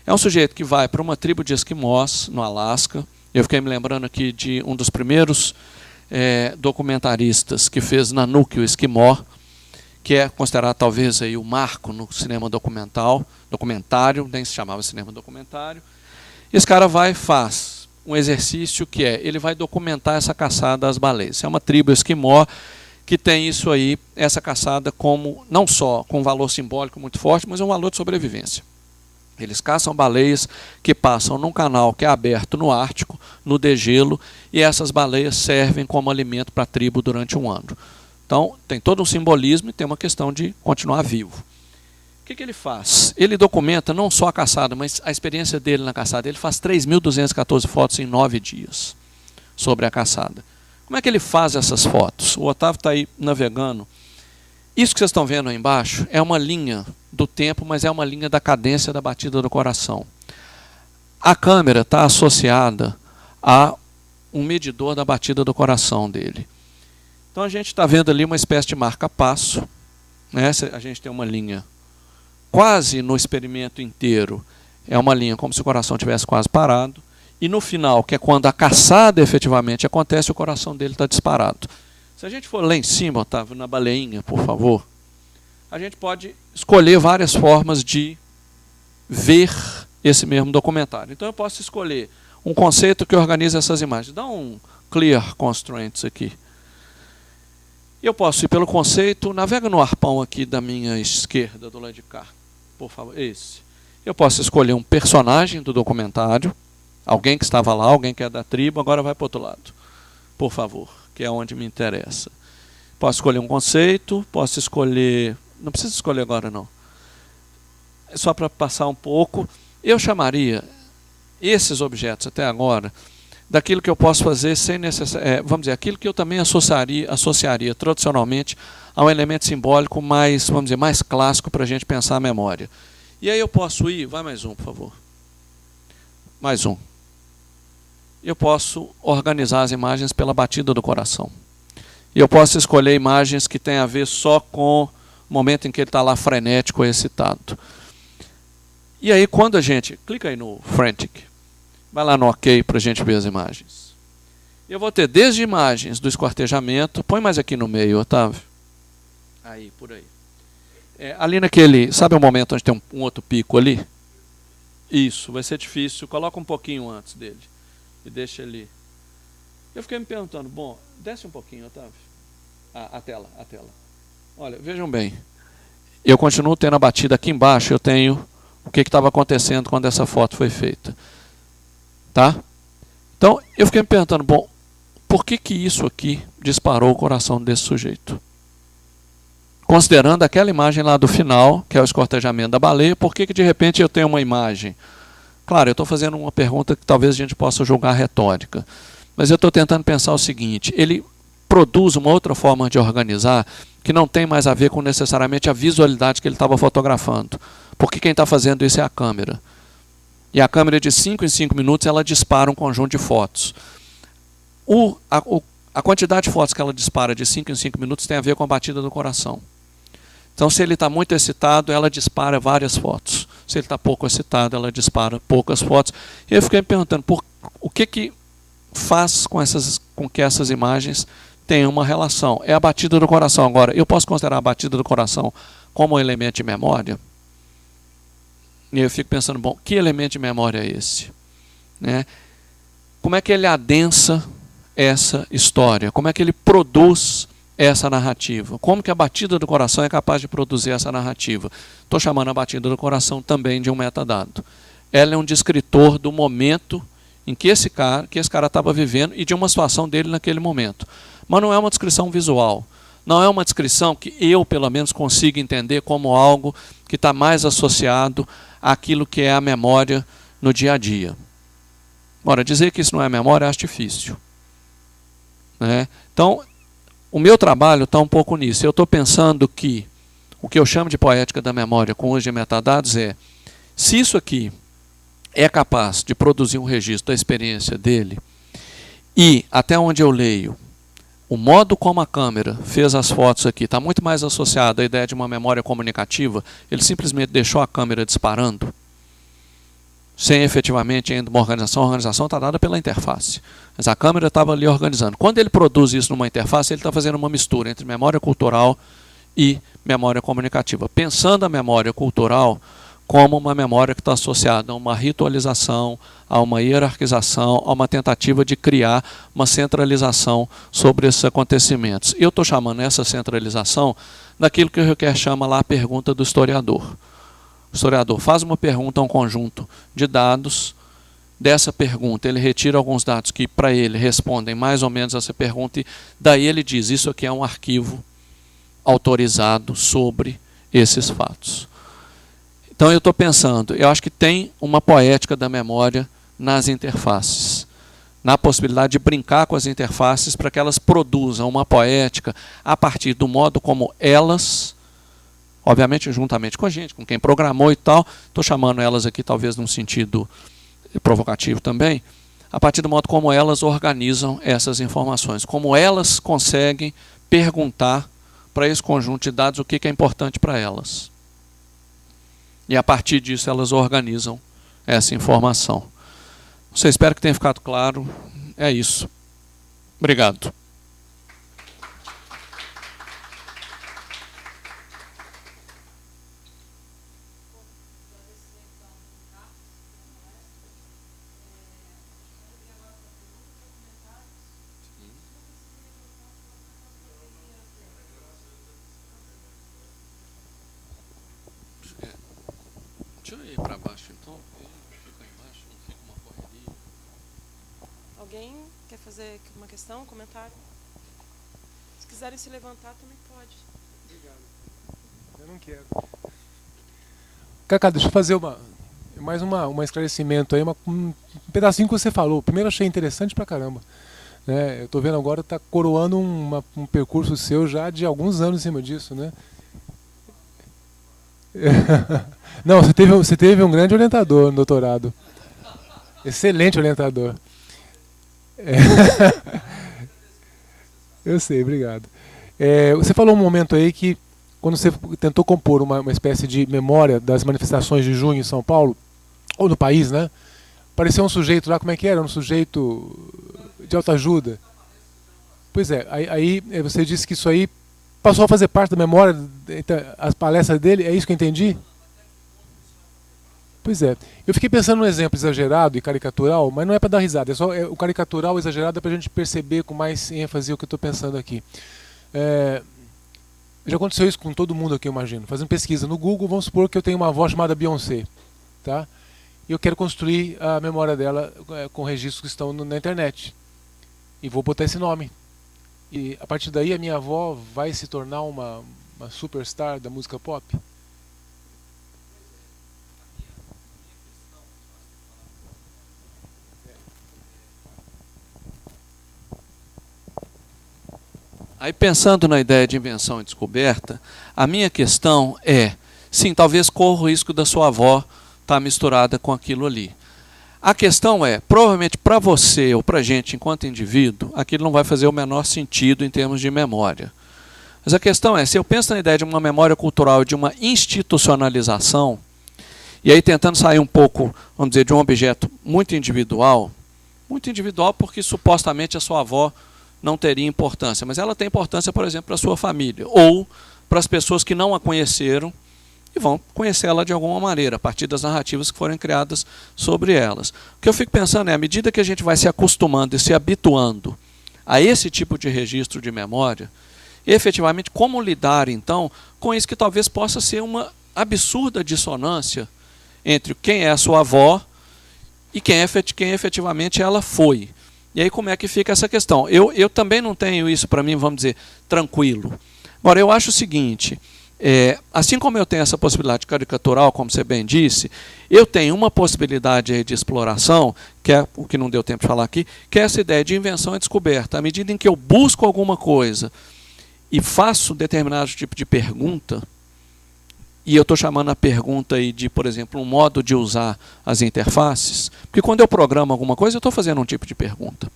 É um sujeito que vai para uma tribo de esquimós, no Alasca. Eu fiquei me lembrando aqui de um dos primeiros documentaristas que fez Nanook, o Esquimó, que é considerado talvez aí o marco no cinema documentário, nem se chamava cinema documentário. Esse cara vai e faz um exercício que ele vai documentar essa caçada às baleias. É uma tribo esquimó que tem isso aí, essa caçada, como não só com um valor simbólico muito forte, mas um valor de sobrevivência. Eles caçam baleias que passam num canal que é aberto no Ártico, no degelo, e essas baleias servem como alimento para a tribo durante um ano. Então, tem todo um simbolismo e tem uma questão de continuar vivo. O que ele faz? Ele documenta não só a caçada, mas a experiência dele na caçada. Ele faz 3.214 fotos em 9 dias sobre a caçada. Como é que ele faz essas fotos? O Otávio está aí navegando. Isso que vocês estão vendo aí embaixo é uma linha do tempo, mas é uma linha da cadência da batida do coração. A câmera está associada a um medidor da batida do coração dele. Então a gente está vendo ali uma espécie de marca-passo. A gente tem uma linha quase no experimento inteiro, é uma linha como se o coração tivesse quase parado. E no final, que é quando a caçada efetivamente acontece, o coração dele está disparado. Se a gente for lá em cima, Otávio, na baleinha, por favor, a gente pode escolher várias formas de ver esse mesmo documentário. Então eu posso escolher um conceito que organiza essas imagens. Dá um Clear Constraints aqui. Eu posso ir pelo conceito, navega no arpão aqui da minha esquerda, do lado de cá, por favor, esse. Eu posso escolher um personagem do documentário, alguém que estava lá, alguém que é da tribo, agora vai para o outro lado, por favor, que é onde me interessa. Posso escolher um conceito, posso escolher... Não precisa escolher agora, não. É só para passar um pouco. Eu chamaria esses objetos até agora daquilo que eu posso fazer sem necessidade, vamos dizer, aquilo que eu também associaria tradicionalmente a um elemento simbólico mais, vamos dizer, mais clássico para a gente pensar a memória. E aí eu posso ir, vai mais um, por favor. Mais um. Eu posso organizar as imagens pela batida do coração. E eu posso escolher imagens que têm a ver só com o momento em que ele está lá frenético ou excitado. E aí quando a gente... Clica aí no Frantic. Vai lá no OK para a gente ver as imagens. Eu vou ter desde imagens do esquartejamento. Põe mais aqui no meio, Otávio. Aí, por aí. Ali naquele... Sabe o momento onde tem um outro pico ali? Isso, vai ser difícil. Coloca um pouquinho antes dele. E deixa ele... Eu fiquei me perguntando, bom, desce um pouquinho, Otávio. A tela. Olha, vejam bem. Eu continuo tendo a batida aqui embaixo. Eu tenho o que estava acontecendo quando essa foto foi feita. Tá? Então, eu fiquei me perguntando, bom, por que isso aqui disparou o coração desse sujeito? Considerando aquela imagem lá do final, que é o esquartejamento da baleia, por que de repente eu tenho uma imagem? Claro, eu estou fazendo uma pergunta que talvez a gente possa julgar retórica, mas eu estou tentando pensar o seguinte, ele produz uma outra forma de organizar que não tem mais a ver com necessariamente a visualidade que ele estava fotografando, porque quem está fazendo isso é a câmera. E a câmera de 5 em 5 minutos ela dispara um conjunto de fotos. A quantidade de fotos que ela dispara de 5 em 5 minutos tem a ver com a batida do coração. Então, se ele está muito excitado, ela dispara várias fotos. Se ele está pouco excitado, ela dispara poucas fotos. E eu fiquei me perguntando, o que faz com que essas imagens tenham uma relação? É a batida do coração. Agora, eu posso considerar a batida do coração como um elemento de memória? E eu fico pensando, bom, que elemento de memória é esse? Né? Como é que ele adensa essa história? Como é que ele produz essa narrativa? Como que a batida do coração é capaz de produzir essa narrativa? Estou chamando a batida do coração também de um metadado. Ela é um descritor do momento em que esse cara estava vivendo e de uma situação dele naquele momento. Mas não é uma descrição visual. Não é uma descrição que eu, pelo menos, consigo entender como algo que está mais associado àquilo que é a memória no dia a dia. Ora, dizer que isso não é memória, eu acho difícil. Né? Então, o meu trabalho está um pouco nisso. Eu estou pensando que o que eu chamo de poética da memória com uso de metadados é, se isso aqui é capaz de produzir um registro da experiência dele, e até onde eu leio, o modo como a câmera fez as fotos aqui está muito mais associado à ideia de uma memória comunicativa. Ele simplesmente deixou a câmera disparando, sem efetivamente ainda uma organização. A organização está dada pela interface. Mas a câmera estava ali organizando. Quando ele produz isso numa interface, ele está fazendo uma mistura entre memória cultural e memória comunicativa. Pensando a memória cultural como uma memória que está associada a uma ritualização, a uma hierarquização, a uma tentativa de criar uma centralização sobre esses acontecimentos. Eu estou chamando essa centralização daquilo que o Ricoeur chama lá a pergunta do historiador. O historiador faz uma pergunta a um conjunto de dados. Dessa pergunta, ele retira alguns dados que, para ele, respondem mais ou menos a essa pergunta, e daí ele diz, isso aqui é um arquivo autorizado sobre esses fatos. Então eu estou pensando, eu acho que tem uma poética da memória nas interfaces, na possibilidade de brincar com as interfaces para que elas produzam uma poética a partir do modo como elas, obviamente juntamente com a gente, com quem programou e tal, estou chamando elas aqui talvez num sentido provocativo também, a partir do modo como elas organizam essas informações, como elas conseguem perguntar para esse conjunto de dados o que é importante para elas. E a partir disso elas organizam essa informação. Você espero que tenha ficado claro. É isso. Obrigado. Deixa eu ir para baixo, então. Fica embaixo, não fica uma correria. Alguém quer fazer uma questão, um comentário? Se quiserem se levantar, também pode. Obrigado. Eu não quero. Cacá, deixa eu fazer uma... Mais um esclarecimento aí, um pedacinho que você falou. Primeiro achei interessante pra caramba. Né? Eu tô vendo agora, tá coroando um percurso seu já de alguns anos em cima disso, né? Não, você teve um grande orientador no doutorado. Excelente orientador. Eu sei, obrigado. Você falou um momento aí que, quando você tentou compor uma espécie de memória das manifestações de junho em São Paulo, ou no país, né? Pareceu um sujeito lá, como é que era? Um sujeito de autoajuda. Pois é, aí você disse que isso aí passou a fazer parte da memória, as palestras dele, é isso que eu entendi? Pois é. Eu fiquei pensando num exemplo exagerado e caricatural, mas não é para dar risada, o caricatural exagerado é para a gente perceber com mais ênfase o que eu estou pensando aqui. Já aconteceu isso com todo mundo aqui, eu imagino. Fazendo pesquisa no Google, vamos supor que eu tenho uma avó chamada Beyoncé, tá? E eu quero construir a memória dela com registros que estão na internet. E vou botar esse nome. E a partir daí a minha avó vai se tornar uma superstar da música pop? Aí, pensando na ideia de invenção e descoberta, a minha questão é, sim, talvez corra o risco da sua avó estar misturada com aquilo ali. A questão é, provavelmente para você ou para a gente enquanto indivíduo, aquilo não vai fazer o menor sentido em termos de memória. Mas a questão é, se eu penso na ideia de uma memória cultural, de uma institucionalização, e aí tentando sair um pouco, vamos dizer, de um objeto muito individual porque supostamente a sua avó não teria importância, mas ela tem importância, por exemplo, para a sua família, ou para as pessoas que não a conheceram e vão conhecê-la de alguma maneira, a partir das narrativas que forem criadas sobre elas. O que eu fico pensando é, à medida que a gente vai se acostumando e se habituando a esse tipo de registro de memória, efetivamente, como lidar, então, com isso que talvez possa ser uma absurda dissonância entre quem é a sua avó e quem efetivamente ela foi. E aí como é que fica essa questão? Eu também não tenho isso para mim, vamos dizer, tranquilo. Agora, eu acho o seguinte, assim como eu tenho essa possibilidade caricatural, como você bem disse, eu tenho uma possibilidade aí de exploração, que é o que não deu tempo de falar aqui, que é essa ideia de invenção e descoberta. À medida em que eu busco alguma coisa e faço determinado tipo de pergunta, e eu estou chamando a pergunta aí de, por exemplo, um modo de usar as interfaces, porque quando eu programo alguma coisa, eu estou fazendo um tipo de pergunta.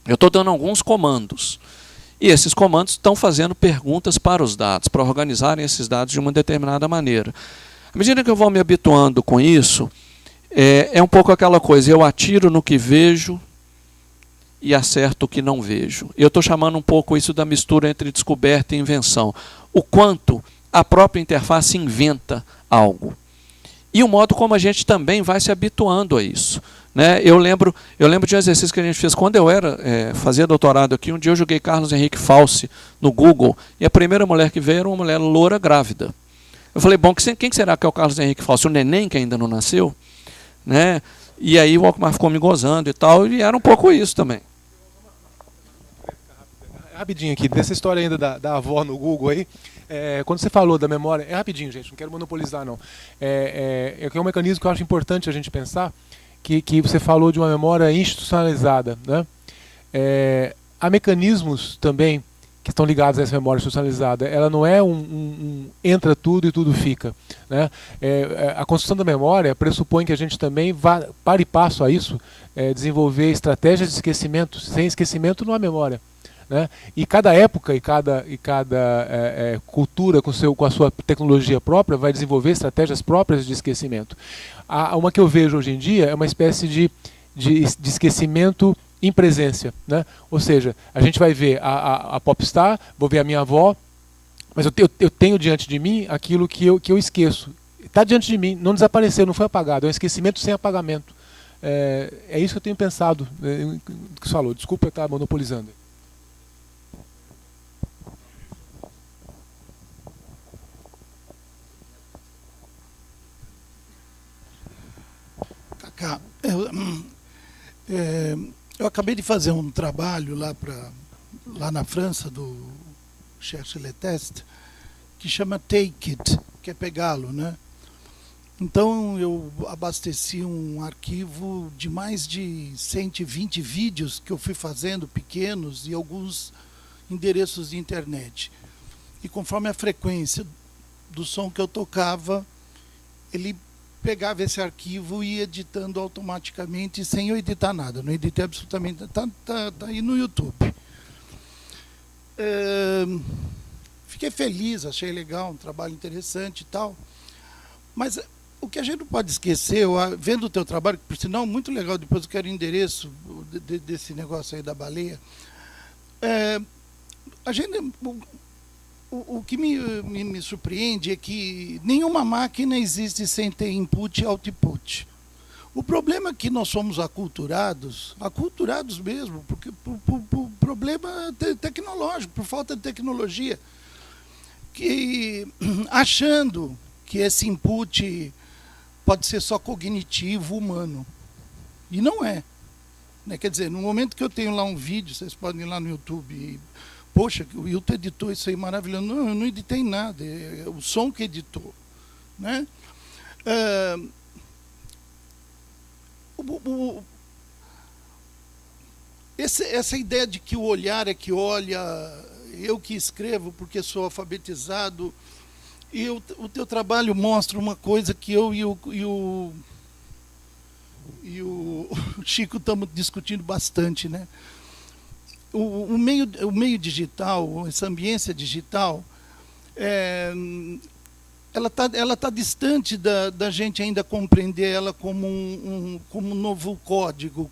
Eu estou dando alguns comandos. E esses comandos estão fazendo perguntas para os dados, para organizarem esses dados de uma determinada maneira. À medida que eu vou me habituando com isso, é um pouco aquela coisa, eu atiro no que vejo e acerto o que não vejo. Eu estou chamando um pouco isso da mistura entre descoberta e invenção. O quanto a própria interface inventa algo. E o modo como a gente também vai se habituando a isso. Né? Eu lembro de um exercício que a gente fez quando eu fazia doutorado aqui. Um dia eu joguei Carlos Henrique Falsi no Google e a primeira mulher que veio era uma mulher loura grávida. Eu falei, bom, quem será que é o Carlos Henrique Falsi? O neném que ainda não nasceu? Né? E aí o Alkmaar ficou me gozando e tal, e era um pouco isso também. Rapidinho aqui, dessa história ainda da avó no Google aí, quando você falou da memória, rapidinho, gente, não quero monopolizar não, é um mecanismo que eu acho importante a gente pensar, que você falou de uma memória institucionalizada, né? Há mecanismos também que estão ligados a essa memória institucionalizada, ela não é entra tudo e tudo fica, né? A construção da memória pressupõe que a gente também vá, para e passo a isso, desenvolver estratégias de esquecimento. Sem esquecimento não há memória. Né? E cada época e cada cultura com a sua tecnologia própria vai desenvolver estratégias próprias de esquecimento. Uma que eu vejo hoje em dia é uma espécie de esquecimento em presença. Né? Ou seja, a gente vai ver a popstar, vou ver a minha avó, mas eu tenho diante de mim aquilo que eu esqueço. Está diante de mim, não desapareceu, não foi apagado, é um esquecimento sem apagamento. É isso que eu tenho pensado, que você falou. Desculpa eu estar monopolizando. Eu acabei de fazer um trabalho lá na França, do Cherche le Test, que chama Take It, que é pegá-lo, né? Então eu abasteci um arquivo de mais de 120 vídeos que eu fui fazendo, pequenos, e alguns endereços de internet. E conforme a frequência do som que eu tocava, ele pegava esse arquivo e ia editando automaticamente, sem eu editar nada. Não editei absolutamente nada. Tá aí no YouTube. Fiquei feliz, achei legal, um trabalho interessante e tal. Mas o que a gente não pode esquecer, vendo o teu trabalho, que por sinal muito legal, depois eu quero o endereço desse negócio aí da baleia, a gente, o que me surpreende é que nenhuma máquina existe sem ter input e output. O problema é que nós somos aculturados mesmo, porque por problema tecnológico, por falta de tecnologia, que achando que esse input pode ser só cognitivo, humano. E não é. Né? Quer dizer, no momento que eu tenho lá um vídeo, vocês podem ir lá no YouTube e, poxa, o Hilton editou isso aí maravilhoso. Não, eu não editei nada, é o som que editou. Né? Essa ideia de que o olhar é que olha, eu que escrevo porque sou alfabetizado, e o teu trabalho mostra uma coisa que eu e o Chico estamos discutindo bastante, né? O meio digital, essa ambiência digital, ela tá distante da gente ainda compreender ela como como um novo código,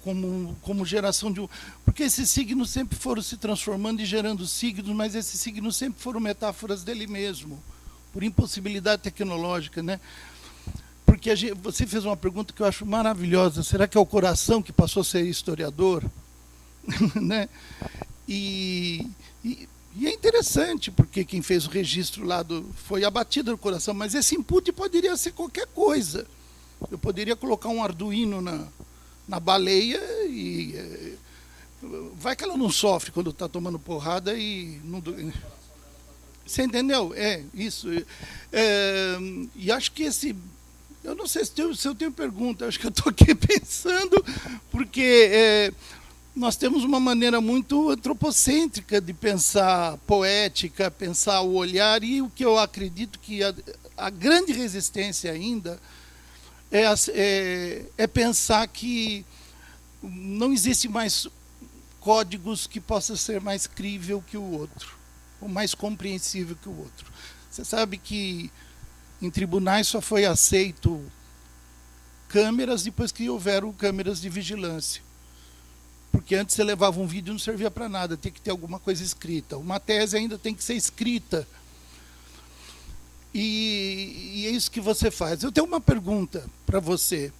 como geração de... Porque esses signos sempre foram se transformando e gerando signos, mas esses signos sempre foram metáforas dele mesmo, por impossibilidade tecnológica, né? Porque você fez uma pergunta que eu acho maravilhosa. Será que é o coração que passou a ser historiador? Né? E é interessante, porque quem fez o registro lá foi abatido no coração, mas esse input poderia ser qualquer coisa. Eu poderia colocar um Arduino na baleia e vai que ela não sofre quando está tomando porrada e não... Você entendeu? Isso. E acho que eu não sei se eu tenho pergunta, acho que eu estou aqui pensando, porque nós temos uma maneira muito antropocêntrica de pensar poética, pensar o olhar, e o que eu acredito que a grande resistência ainda é pensar que não existe mais códigos que possa ser mais crível que o outro, ou mais compreensível que o outro. Você sabe que em tribunais só foi aceito câmeras depois que houveram câmeras de vigilância. Porque antes você levava um vídeo e não servia para nada, tinha que ter alguma coisa escrita. Uma tese ainda tem que ser escrita. E é isso que você faz. Eu tenho uma pergunta para você.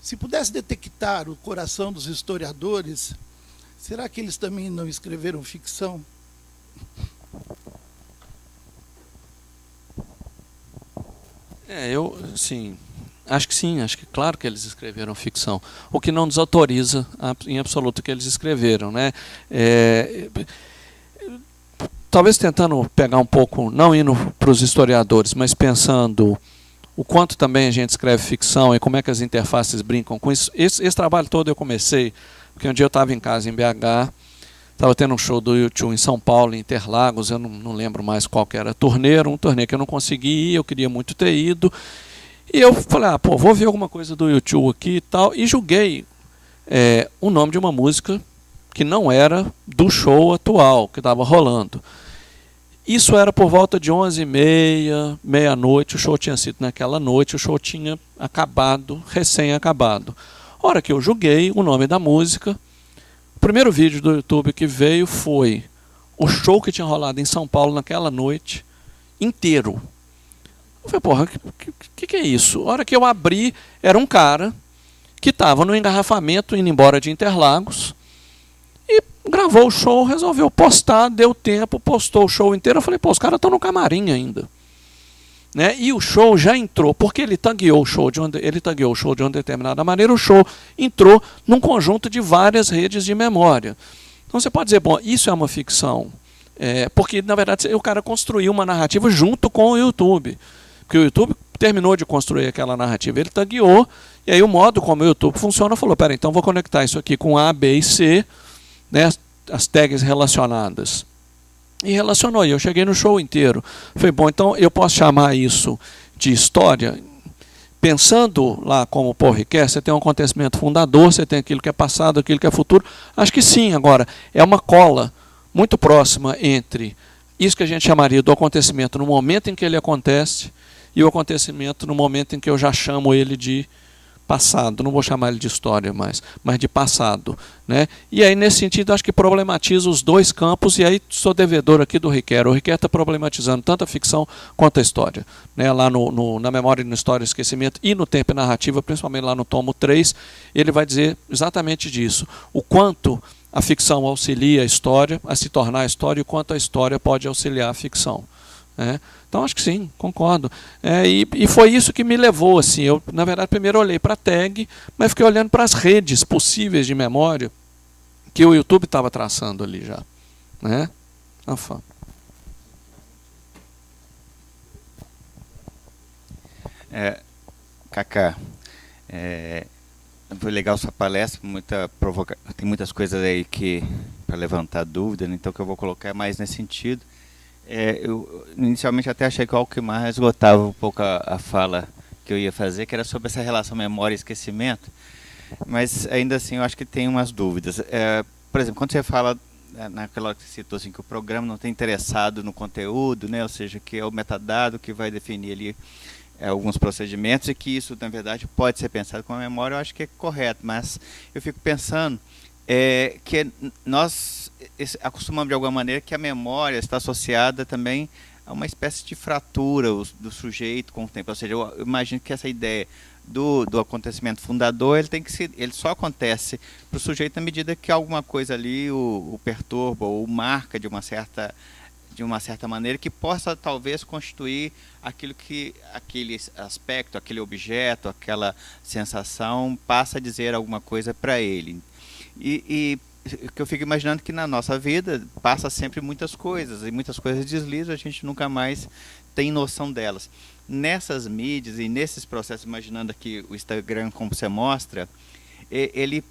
Se pudesse detectar o coração dos historiadores, será que eles também não escreveram ficção? Sim, acho que claro que eles escreveram ficção. O que não desautoriza em absoluto que eles escreveram, né? Talvez tentando pegar um pouco, não indo para os historiadores, mas pensando o quanto também a gente escreve ficção e como é que as interfaces brincam com isso. Esse trabalho todo eu comecei, porque um dia eu estava em casa em BH, estava tendo um show do U2 em São Paulo, em Interlagos, eu não lembro mais qual que era, um torneio que eu não consegui ir, eu queria muito ter ido, e eu falei, vou ver alguma coisa do U2 aqui e tal, e julguei o nome de uma música que não era do show atual, que estava rolando. Isso era por volta de 11h30, meia-noite, o show tinha sido naquela noite, o show tinha acabado, recém-acabado. A hora que eu julguei o nome da música, o primeiro vídeo do YouTube que veio foi o show que tinha rolado em São Paulo naquela noite, inteiro. Eu falei, porra, que é isso? A hora que eu abri, era um cara que estava no engarrafamento, indo embora de Interlagos, e gravou o show, resolveu postar, deu tempo, postou o show inteiro. Eu falei, os caras estão no camarim ainda. Né? E o show já entrou, porque ele tagueou o show de uma determinada maneira, o show entrou num conjunto de várias redes de memória. Então você pode dizer, isso é uma ficção. Porque, na verdade, o cara construiu uma narrativa junto com o YouTube. Porque o YouTube terminou de construir aquela narrativa, ele tagueou, e aí o modo como o YouTube funciona, falou, pera, então vou conectar isso aqui com A, B e C, né, as tags relacionadas. E relacionou, e eu cheguei no show inteiro. Falei, bom, então eu posso chamar isso de história? Pensando lá como o Paul Ricoeur, você tem um acontecimento fundador, você tem aquilo que é passado, aquilo que é futuro. Acho que sim, agora, é uma cola muito próxima entre isso que a gente chamaria do acontecimento no momento em que ele acontece e o acontecimento no momento em que eu já chamo ele de passado. Não vou chamar ele de história mais, mas de passado, né? E aí, nesse sentido, acho que problematiza os dois campos, e aí sou devedor aqui do Ricoeur. O Ricoeur está problematizando tanto a ficção quanto a história, né? Lá na Memória e no História e Esquecimento e no Tempo e Narrativa, principalmente lá no tomo 3, ele vai dizer exatamente disso. O quanto a ficção auxilia a história a se tornar a história e o quanto a história pode auxiliar a ficção, né? Então, acho que sim, concordo. E foi isso que me levou, assim, eu, na verdade, primeiro olhei para a tag, mas fiquei olhando para as redes possíveis de memória que o YouTube estava traçando ali já, né? Afã. Cacá, foi legal sua palestra, tem muitas coisas aí para levantar dúvida, né? Então que eu vou colocar mais nesse sentido. Eu inicialmente até achei que o Alckmar esgotava um pouco a fala que eu ia fazer, que era sobre essa relação memória e esquecimento, mas ainda assim eu acho que tem umas dúvidas. Por exemplo, quando você fala, naquela que você citou assim, que o programa não está interessado no conteúdo, né, ou seja, que é o metadado que vai definir ali alguns procedimentos, e que isso, na verdade, pode ser pensado com a memória, eu acho que é correto, mas eu fico pensando que nós acostumamos de alguma maneira que a memória está associada também a uma espécie de fratura do sujeito com o tempo. Ou seja, eu imagino que essa ideia do acontecimento fundador, ele só acontece para o sujeito à medida que alguma coisa ali o perturba ou marca de uma certa maneira, que possa talvez constituir aquele aspecto, aquele objeto, aquela sensação passa a dizer alguma coisa para ele. E que eu fico imaginando que na nossa vida passa sempre muitas coisas, e muitas coisas deslizam, a gente nunca mais tem noção delas. Nessas mídias e nesses processos, imaginando aqui o Instagram como você mostra, ele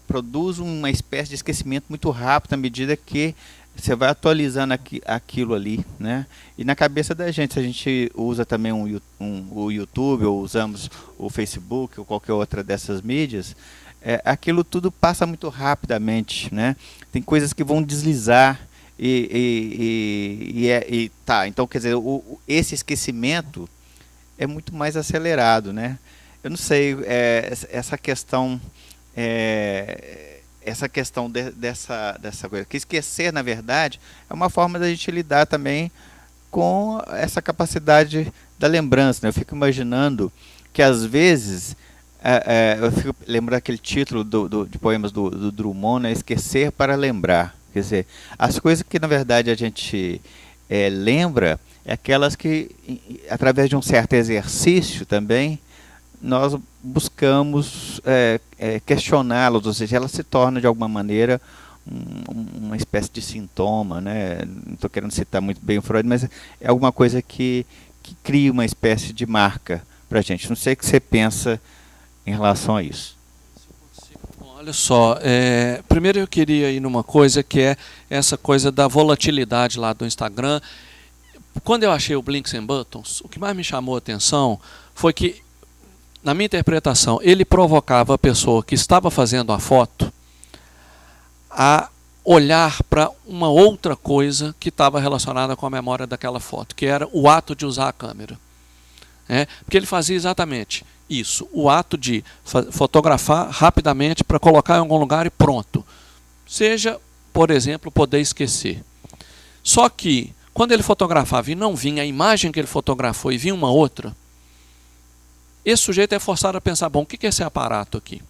produz uma espécie de esquecimento muito rápido à medida que você vai atualizando aquilo ali, né? E na cabeça da gente, se a gente usa também o YouTube, ou usamos o Facebook, ou qualquer outra dessas mídias, aquilo tudo passa muito rapidamente, né? Tem coisas que vão deslizar então, quer dizer, esse esquecimento é muito mais acelerado, né? Eu não sei, essa questão dessa coisa, que esquecer, na verdade, é uma forma da gente lidar também com essa capacidade da lembrança, né? Eu fico imaginando que às vezes eu fico lembrando aquele título de poemas do Drummond, né? Esquecer para lembrar. Quer dizer, as coisas que na verdade a gente lembra é aquelas que, através de um certo exercício também, nós buscamos questioná-las, ou seja, ela se torna de alguma maneira uma espécie de sintoma, né? Não estou querendo citar muito bem o Freud, mas é alguma coisa que cria uma espécie de marca para a gente. Não sei o que você pensa em relação a isso. Bom, olha só, primeiro eu queria ir numa coisa que é essa coisa da volatilidade lá do Instagram. Quando eu achei o Blinks and Buttons, o que mais me chamou a atenção foi que, na minha interpretação, ele provocava a pessoa que estava fazendo a foto a olhar para uma outra coisa que estava relacionada com a memória daquela foto, que era o ato de usar a câmera. Porque ele fazia exatamente isso, o ato de fotografar rapidamente para colocar em algum lugar e pronto. Seja, por exemplo, poder esquecer. Só que, quando ele fotografava e não vinha a imagem que ele fotografou e vinha uma outra, esse sujeito é forçado a pensar, bom, o que é esse aparato aqui?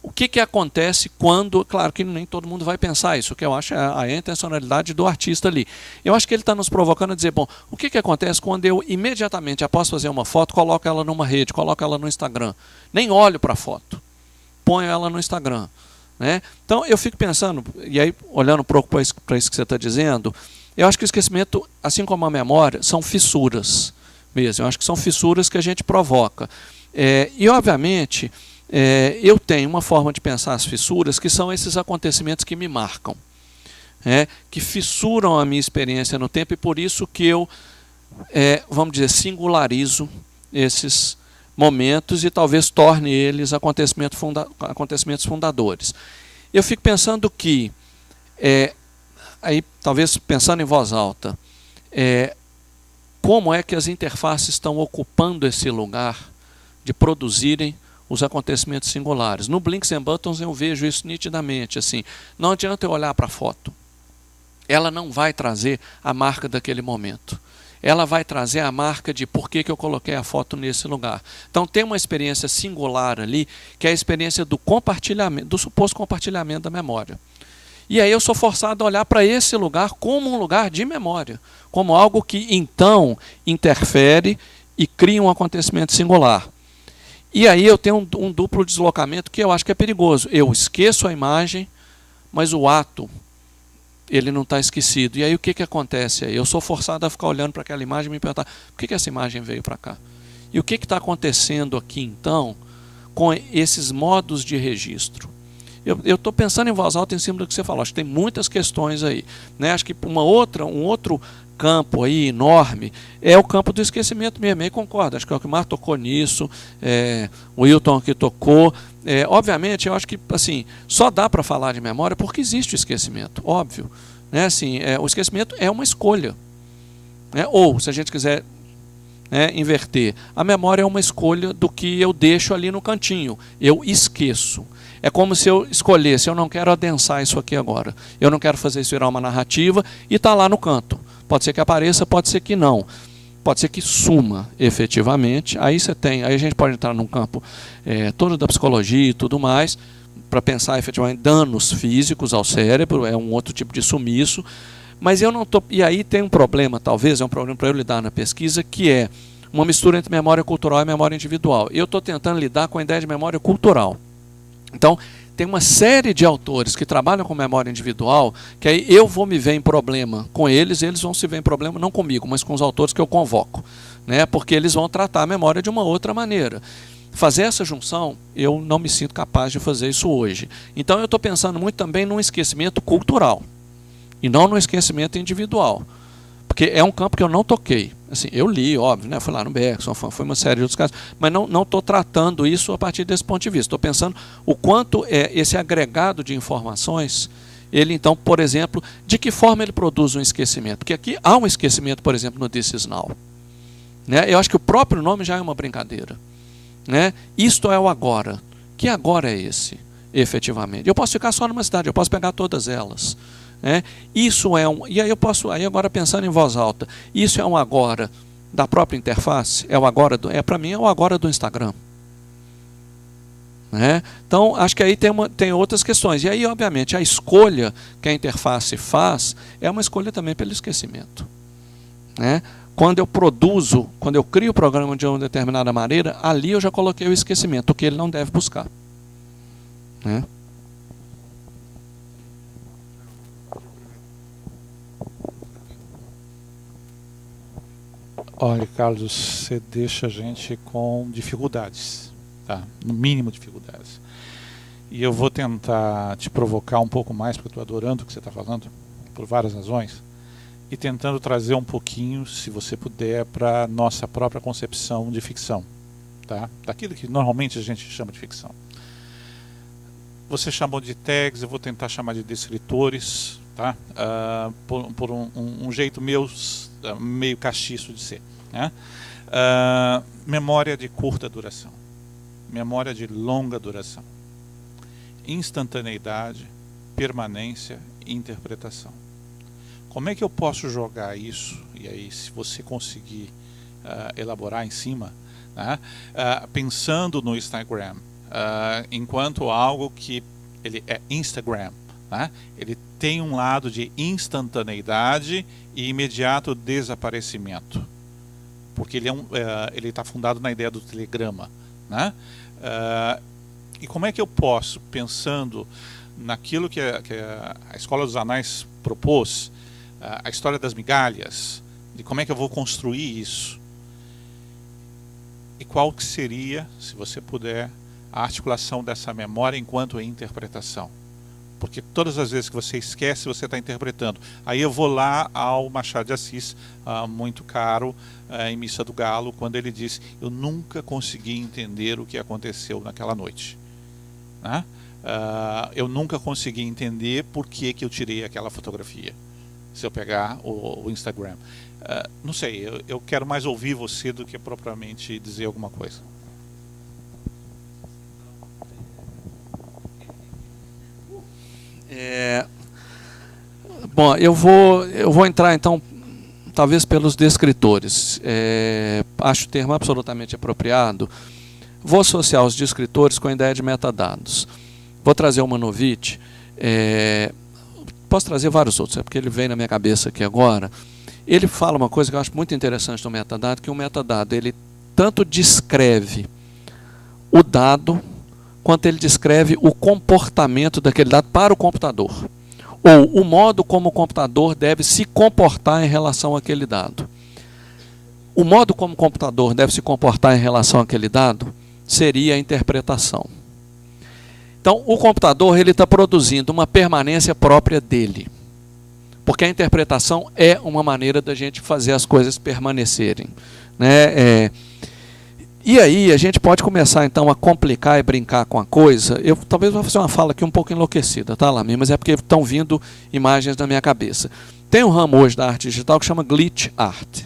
O que acontece quando... Claro que nem todo mundo vai pensar isso, o que eu acho é a intencionalidade do artista ali. Eu acho que ele está nos provocando a dizer, bom, o que acontece quando eu imediatamente, após fazer uma foto, coloco ela numa rede, coloco ela no Instagram. Nem olho para a foto, ponho ela no Instagram. né? Então eu fico pensando, e aí olhando um pouco para isso que você está dizendo, eu acho que o esquecimento, assim como a memória, são fissuras mesmo. Eu acho que são fissuras que a gente provoca. E obviamente eu tenho uma forma de pensar as fissuras que são esses acontecimentos que me marcam, que fissuram a minha experiência no tempo, e por isso que eu, vamos dizer, singularizo esses momentos e talvez torne eles acontecimentos fundadores. Eu fico pensando que, aí talvez pensando em voz alta, como é que as interfaces estão ocupando esse lugar de produzirem os acontecimentos singulares. No Blinks and Buttons eu vejo isso nitidamente. Assim, não adianta eu olhar para a foto. Ela não vai trazer a marca daquele momento. Ela vai trazer a marca de por que eu coloquei a foto nesse lugar. Então tem uma experiência singular ali, que é a experiência do compartilhamento, do suposto compartilhamento da memória. E aí eu sou forçado a olhar para esse lugar como um lugar de memória, como algo que então interfere e cria um acontecimento singular. E aí eu tenho um duplo deslocamento que eu acho que é perigoso. Eu esqueço a imagem, mas o ato, ele não está esquecido. E aí o que acontece aí? Eu sou forçado a ficar olhando para aquela imagem e me perguntar, por que essa imagem veio para cá? E o que está acontecendo aqui então com esses modos de registro? Eu estou pensando em voz alta em cima do que você falou. Acho que tem muitas questões aí, né? Acho que um outro campo aí enorme é o campo do esquecimento mesmo. E concordo, acho que o Alquimar tocou nisso, o Wilton aqui tocou. Obviamente, eu acho que assim, só dá para falar de memória porque existe o esquecimento, óbvio. Né? Assim, o esquecimento é uma escolha. Né? Ou, se a gente quiser inverter, a memória é uma escolha do que eu deixo ali no cantinho. Eu esqueço. É como se eu escolhesse, eu não quero adensar isso aqui agora. Eu não quero fazer isso virar uma narrativa e está lá no canto. Pode ser que apareça, pode ser que não. Pode ser que suma efetivamente. Aí a gente pode entrar num campo todo da psicologia e tudo mais, para pensar efetivamente em danos físicos ao cérebro, é um outro tipo de sumiço. Mas eu não estou. E aí tem um problema, talvez, é um problema para eu lidar na pesquisa, que é uma mistura entre memória cultural e memória individual. Eu estou tentando lidar com a ideia de memória cultural. Então, tem uma série de autores que trabalham com memória individual, que aí eu vou me ver em problema com eles vão se ver em problema não comigo, mas com os autores que eu convoco, né? Porque eles vão tratar a memória de uma outra maneira. Fazer essa junção, eu não me sinto capaz de fazer isso hoje. Então eu estou pensando muito também num esquecimento cultural, e não no esquecimento individual. Porque é um campo que eu não toquei. Assim, eu li, óbvio, né? Fui lá no Bergson, foi uma série de outros casos, mas não estou tratando isso a partir desse ponto de vista. Estou pensando o quanto esse agregado de informações, ele então, por exemplo, de que forma ele produz um esquecimento. Porque aqui há um esquecimento, por exemplo, no This Is Now. Né? Eu acho que o próprio nome já é uma brincadeira. Né? Isto é o agora. Que agora é esse, efetivamente? Eu posso ficar só numa cidade, eu posso pegar todas elas. Isso é um. E aí eu posso, aí agora pensando em voz alta, isso é um agora da própria interface? É o agora para mim é o agora do Instagram. Né? Então, acho que aí tem outras questões. E aí, obviamente, a escolha que a interface faz é uma escolha também pelo esquecimento. Né? Quando eu crio o programa de uma determinada maneira, ali eu já coloquei o esquecimento, o que ele não deve buscar. Né? Olha, Carlos, você deixa a gente com dificuldades, tá? No mínimo dificuldades. E eu vou tentar te provocar um pouco mais, porque eu estou adorando o que você está falando, por várias razões, e tentando trazer um pouquinho, se você puder, para a nossa própria concepção de ficção, tá? Daquilo que normalmente a gente chama de ficção. Você chamou de tags, eu vou tentar chamar de descritores, tá? Por um jeito meio castiço de ser. Né? Memória de curta duração, memória de longa duração, instantaneidade, permanência e interpretação. Como é que eu posso jogar isso? E aí, se você conseguir elaborar em cima, né? Pensando no Instagram, enquanto algo que ele é Instagram, né? Ele tem um lado de instantaneidade e imediato desaparecimento, porque ele está fundado na ideia do telegrama, né? E como é que eu posso, pensando naquilo que a Escola dos Anais propôs, a história das migalhas, de como é que eu vou construir isso. E qual que seria, se você puder, a articulação dessa memória enquanto interpretação? Porque todas as vezes que você esquece, você está interpretando. Aí eu vou lá ao Machado de Assis, muito caro, em Missa do Galo, quando ele diz: eu nunca consegui entender o que aconteceu naquela noite. Né? Eu nunca consegui entender por que eu tirei aquela fotografia. Se eu pegar o Instagram. Não sei, eu quero mais ouvir você do que propriamente dizer alguma coisa. Bom, eu vou entrar então, talvez pelos descritores. Acho o termo absolutamente apropriado. Vou associar os descritores com a ideia de metadados. Vou trazer o Manovich. Posso trazer vários outros, porque ele vem na minha cabeça aqui agora. Ele fala uma coisa que eu acho muito interessante do metadado, que o metadado ele tanto descreve o dado, quanto ele descreve o comportamento daquele dado para o computador, ou o modo como o computador deve se comportar em relação àquele dado. O modo como o computador deve se comportar em relação àquele dado seria a interpretação. Então, o computador ele está produzindo uma permanência própria dele, porque a interpretação é uma maneira da gente fazer as coisas permanecerem, né? E aí a gente pode começar então a complicar e brincar com a coisa. Eu talvez vou fazer uma fala aqui um pouco enlouquecida, tá, Lamir? Mas é porque estão vindo imagens na minha cabeça. Tem um ramo hoje da arte digital que chama glitch art,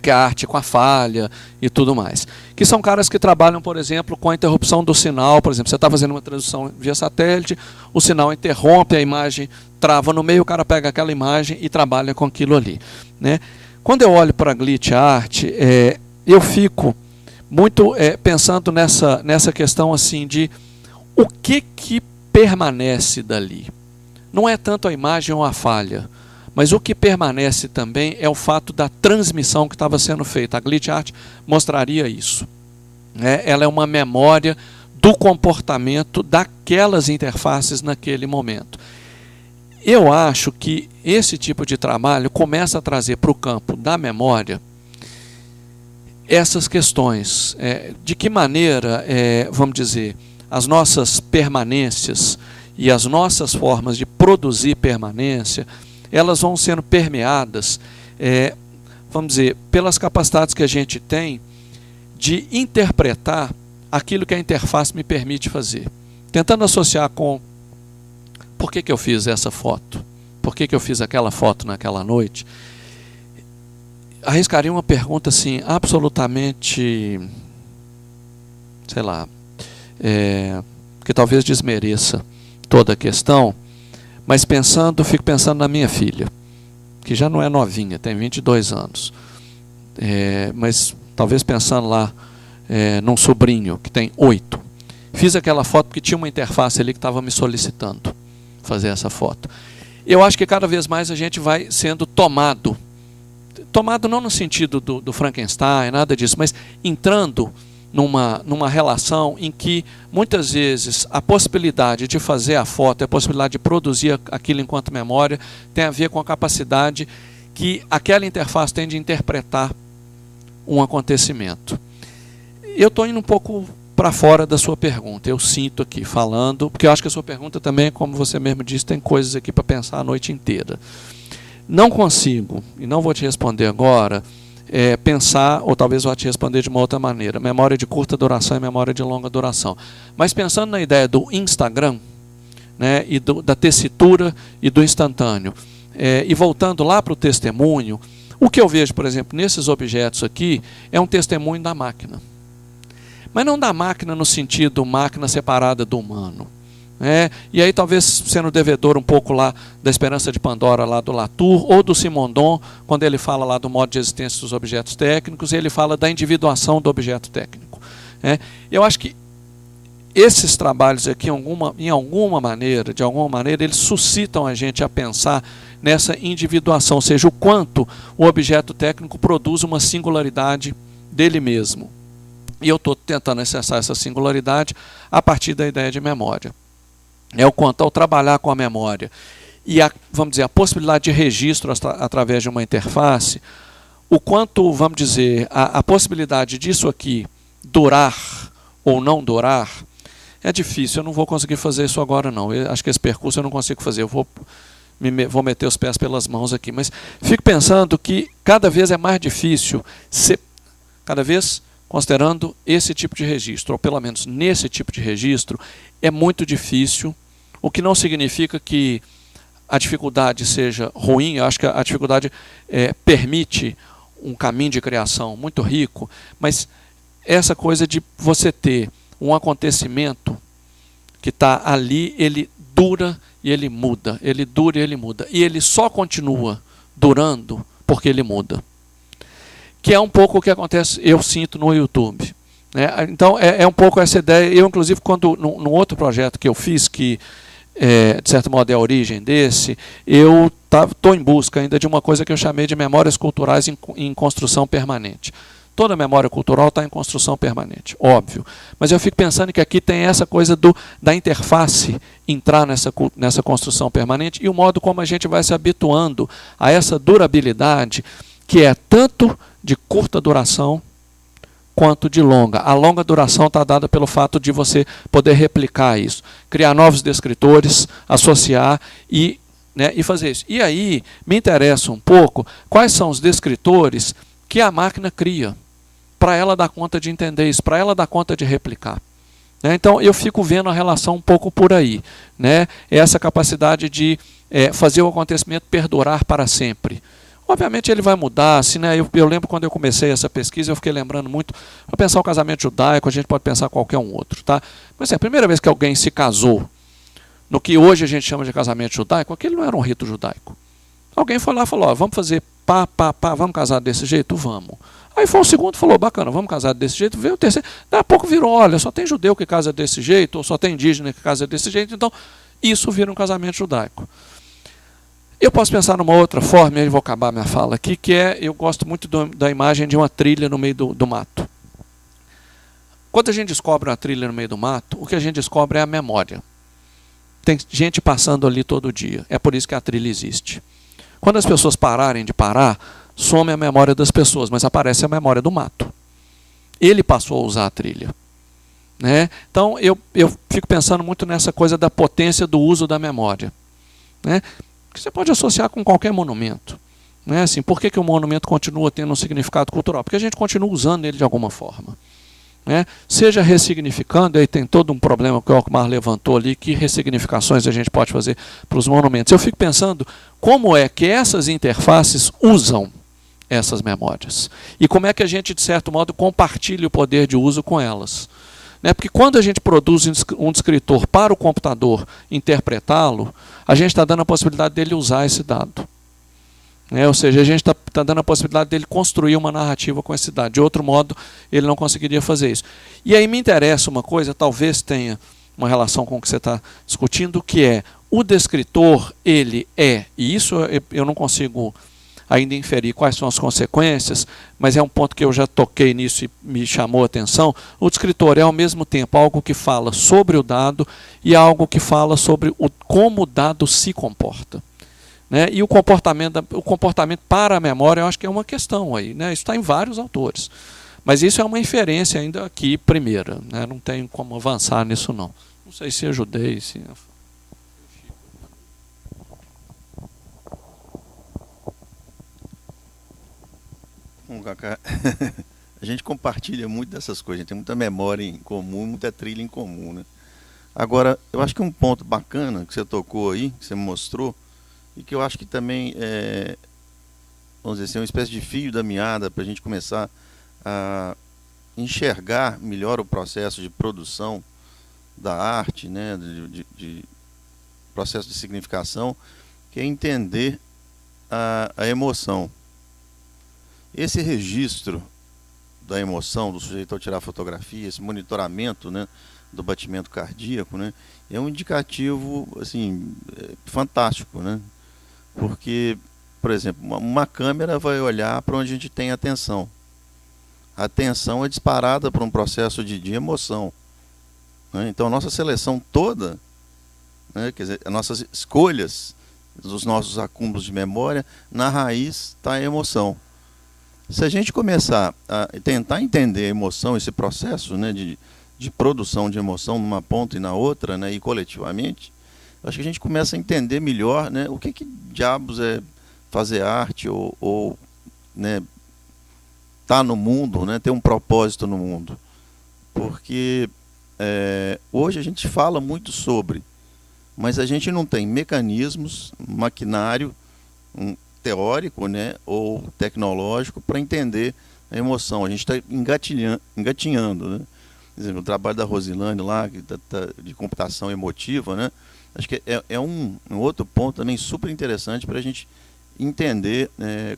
que é a arte com a falha e tudo mais. Que são caras que trabalham, por exemplo, com a interrupção do sinal. Por exemplo, você está fazendo uma transmissão via satélite, o sinal interrompe, a imagem trava no meio, o cara pega aquela imagem e trabalha com aquilo ali, né? Quando eu olho para a glitch art, eu fico muito pensando nessa questão assim de o que permanece dali. Não é tanto a imagem ou a falha, mas o que permanece também é o fato da transmissão que estava sendo feita. A glitch art mostraria isso, né? Ela é uma memória do comportamento daquelas interfaces naquele momento. Eu acho que esse tipo de trabalho começa a trazer para o campo da memória essas questões. De que maneira, vamos dizer, as nossas permanências e as nossas formas de produzir permanência, elas vão sendo permeadas, vamos dizer, pelas capacidades que a gente tem de interpretar aquilo que a interface me permite fazer. Tentando associar com por que eu fiz essa foto, por que eu fiz aquela foto naquela noite, arriscaria uma pergunta assim, absolutamente, sei lá, que talvez desmereça toda a questão, mas fico pensando na minha filha, que já não é novinha, tem 22 anos, mas talvez pensando lá num sobrinho que tem 8. Fiz aquela foto porque tinha uma interface ali que estava me solicitando fazer essa foto. Eu acho que cada vez mais a gente vai sendo tomado não no sentido do Frankenstein, nada disso, mas entrando numa relação em que muitas vezes a possibilidade de fazer a foto, a possibilidade de produzir aquilo enquanto memória, tem a ver com a capacidade que aquela interface tem de interpretar um acontecimento. Eu estou indo um pouco para fora da sua pergunta, eu sinto aqui falando, porque eu acho que a sua pergunta também, como você mesmo disse, tem coisas aqui para pensar a noite inteira. Não consigo, e não vou te responder agora, pensar, ou talvez vou te responder de uma outra maneira, memória de curta duração e memória de longa duração. Mas pensando na ideia do Instagram, né, e da tessitura e do instantâneo, e voltando lá para o testemunho, o que eu vejo, por exemplo, nesses objetos aqui, é um testemunho da máquina. Mas não da máquina no sentido máquina separada do humano. E aí talvez sendo devedor um pouco lá da Esperança de Pandora lá do Latour, ou do Simondon, quando ele fala lá do modo de existência dos objetos técnicos, ele fala da individuação do objeto técnico. Eu acho que esses trabalhos aqui, de alguma maneira, eles suscitam a gente a pensar nessa individuação, ou seja, o quanto o objeto técnico produz uma singularidade dele mesmo. E eu estou tentando acessar essa singularidade a partir da ideia de memória. é o quanto ao trabalhar com a memória e vamos dizer, a possibilidade de registro através de uma interface, o quanto, vamos dizer, a possibilidade disso aqui durar ou não durar, é difícil, eu não vou conseguir fazer isso agora não. Eu acho que esse percurso eu não consigo fazer, eu vou meter os pés pelas mãos aqui, mas fico pensando que cada vez é mais difícil, cada vez considerando esse tipo de registro, ou pelo menos nesse tipo de registro, é muito difícil, o que não significa que a dificuldade seja ruim. Eu acho que a dificuldade permite um caminho de criação muito rico, mas essa coisa de você ter um acontecimento que está ali, ele dura e ele muda, ele dura e ele muda, e ele só continua durando porque ele muda. Que é um pouco o que acontece, eu sinto no YouTube. Né? Então, é um pouco essa ideia. Eu, inclusive, quando no outro projeto que eu fiz, que, de certo modo, é a origem desse, eu estou em busca ainda de uma coisa que eu chamei de memórias culturais em construção permanente. Toda memória cultural está em construção permanente, óbvio. Mas eu fico pensando que aqui tem essa coisa da interface entrar nessa construção permanente e o modo como a gente vai se habituando a essa durabilidade, que é tanto de curta duração quanto de longa. A longa duração está dada pelo fato de você poder replicar isso, criar novos descritores, associar e fazer isso. E aí me interessa um pouco quais são os descritores que a máquina cria, para ela dar conta de entender isso, para ela dar conta de replicar. Então eu fico vendo a relação um pouco por aí. Essa capacidade de fazer o acontecimento perdurar para sempre. Obviamente ele vai mudar, assim, eu lembro quando eu comecei essa pesquisa, eu fiquei lembrando muito, para pensar o casamento judaico, a gente pode pensar qualquer um outro. Tá? Mas a primeira vez que alguém se casou, no que hoje a gente chama de casamento judaico, aquele não era um rito judaico. Alguém foi lá e falou, vamos fazer vamos casar desse jeito? Vamos. Aí foi o segundo e falou, bacana, vamos casar desse jeito. Veio o terceiro, daqui a pouco virou, olha, só tem judeu que casa desse jeito, ou só tem indígena que casa desse jeito, então isso vira um casamento judaico. Eu posso pensar numa outra forma, e aí vou acabar minha fala aqui, que eu gosto muito da imagem de uma trilha no meio do mato. Quando a gente descobre uma trilha no meio do mato, o que a gente descobre é a memória. Tem gente passando ali todo dia, é por isso que a trilha existe. Quando as pessoas pararem de parar, some a memória das pessoas, mas aparece a memória do mato. Ele passou a usar a trilha. Então, eu fico pensando muito nessa coisa da potência do uso da memória. Que você pode associar com qualquer monumento. Assim, por que o monumento continua tendo um significado cultural? Porque a gente continua usando ele de alguma forma. Seja ressignificando, aí tem todo um problema que o Alkmaar levantou ali, que ressignificações a gente pode fazer para os monumentos. Eu fico pensando como é que essas interfaces usam essas memórias. E como é que a gente, de certo modo, compartilha o poder de uso com elas. Porque quando a gente produz um descritor para o computador interpretá-lo, a gente está dando a possibilidade dele usar esse dado. Ou seja, a gente está dando a possibilidade dele construir uma narrativa com esse dado. De outro modo, ele não conseguiria fazer isso. E aí me interessa uma coisa, talvez tenha uma relação com o que você está discutindo, que é o descritor, ele e isso eu não consigo ainda inferir quais são as consequências, mas é um ponto que eu já toquei nisso e me chamou a atenção. O descritor é, ao mesmo tempo, algo que fala sobre o dado e algo que fala sobre como o dado se comporta. E o comportamento para a memória, eu acho que é uma questão aí. Isso está em vários autores. Mas isso é uma inferência ainda aqui primeira. Não tem como avançar nisso, não. Não sei se ajudei, se... Cacá, a gente compartilha muito dessas coisas, a gente tem muita memória em comum, muita trilha em comum, Agora, eu acho que um ponto bacana que você tocou aí, que você me mostrou, e que eu acho que também vamos dizer assim, uma espécie de fio da meada para a gente começar a enxergar melhor o processo de produção da arte, de processo de significação, que é entender a emoção. Esse registro da emoção do sujeito ao tirar fotografia, esse monitoramento do batimento cardíaco, é um indicativo assim, fantástico. Porque, por exemplo, uma câmera vai olhar para onde a gente tem atenção. A atenção é disparada por um processo de emoção. Então, a nossa seleção toda né? Quer dizer, as nossas escolhas, os nossos acúmulos de memória, na raiz está a emoção. Se a gente começar a tentar entender a emoção, esse processo, né, de produção de emoção numa ponta e na outra, né, e coletivamente, acho que a gente começa a entender melhor, né, o que diabos é fazer arte ou né, tá no mundo, né, ter um propósito no mundo. Porque hoje a gente fala muito sobre, mas a gente não tem mecanismos, maquinário teórico, né, ou tecnológico para entender a emoção. A gente está engatinhando, né? Por exemplo, o trabalho da Rosilane lá, de computação emotiva, né? Acho que é um outro ponto também super interessante para a gente entender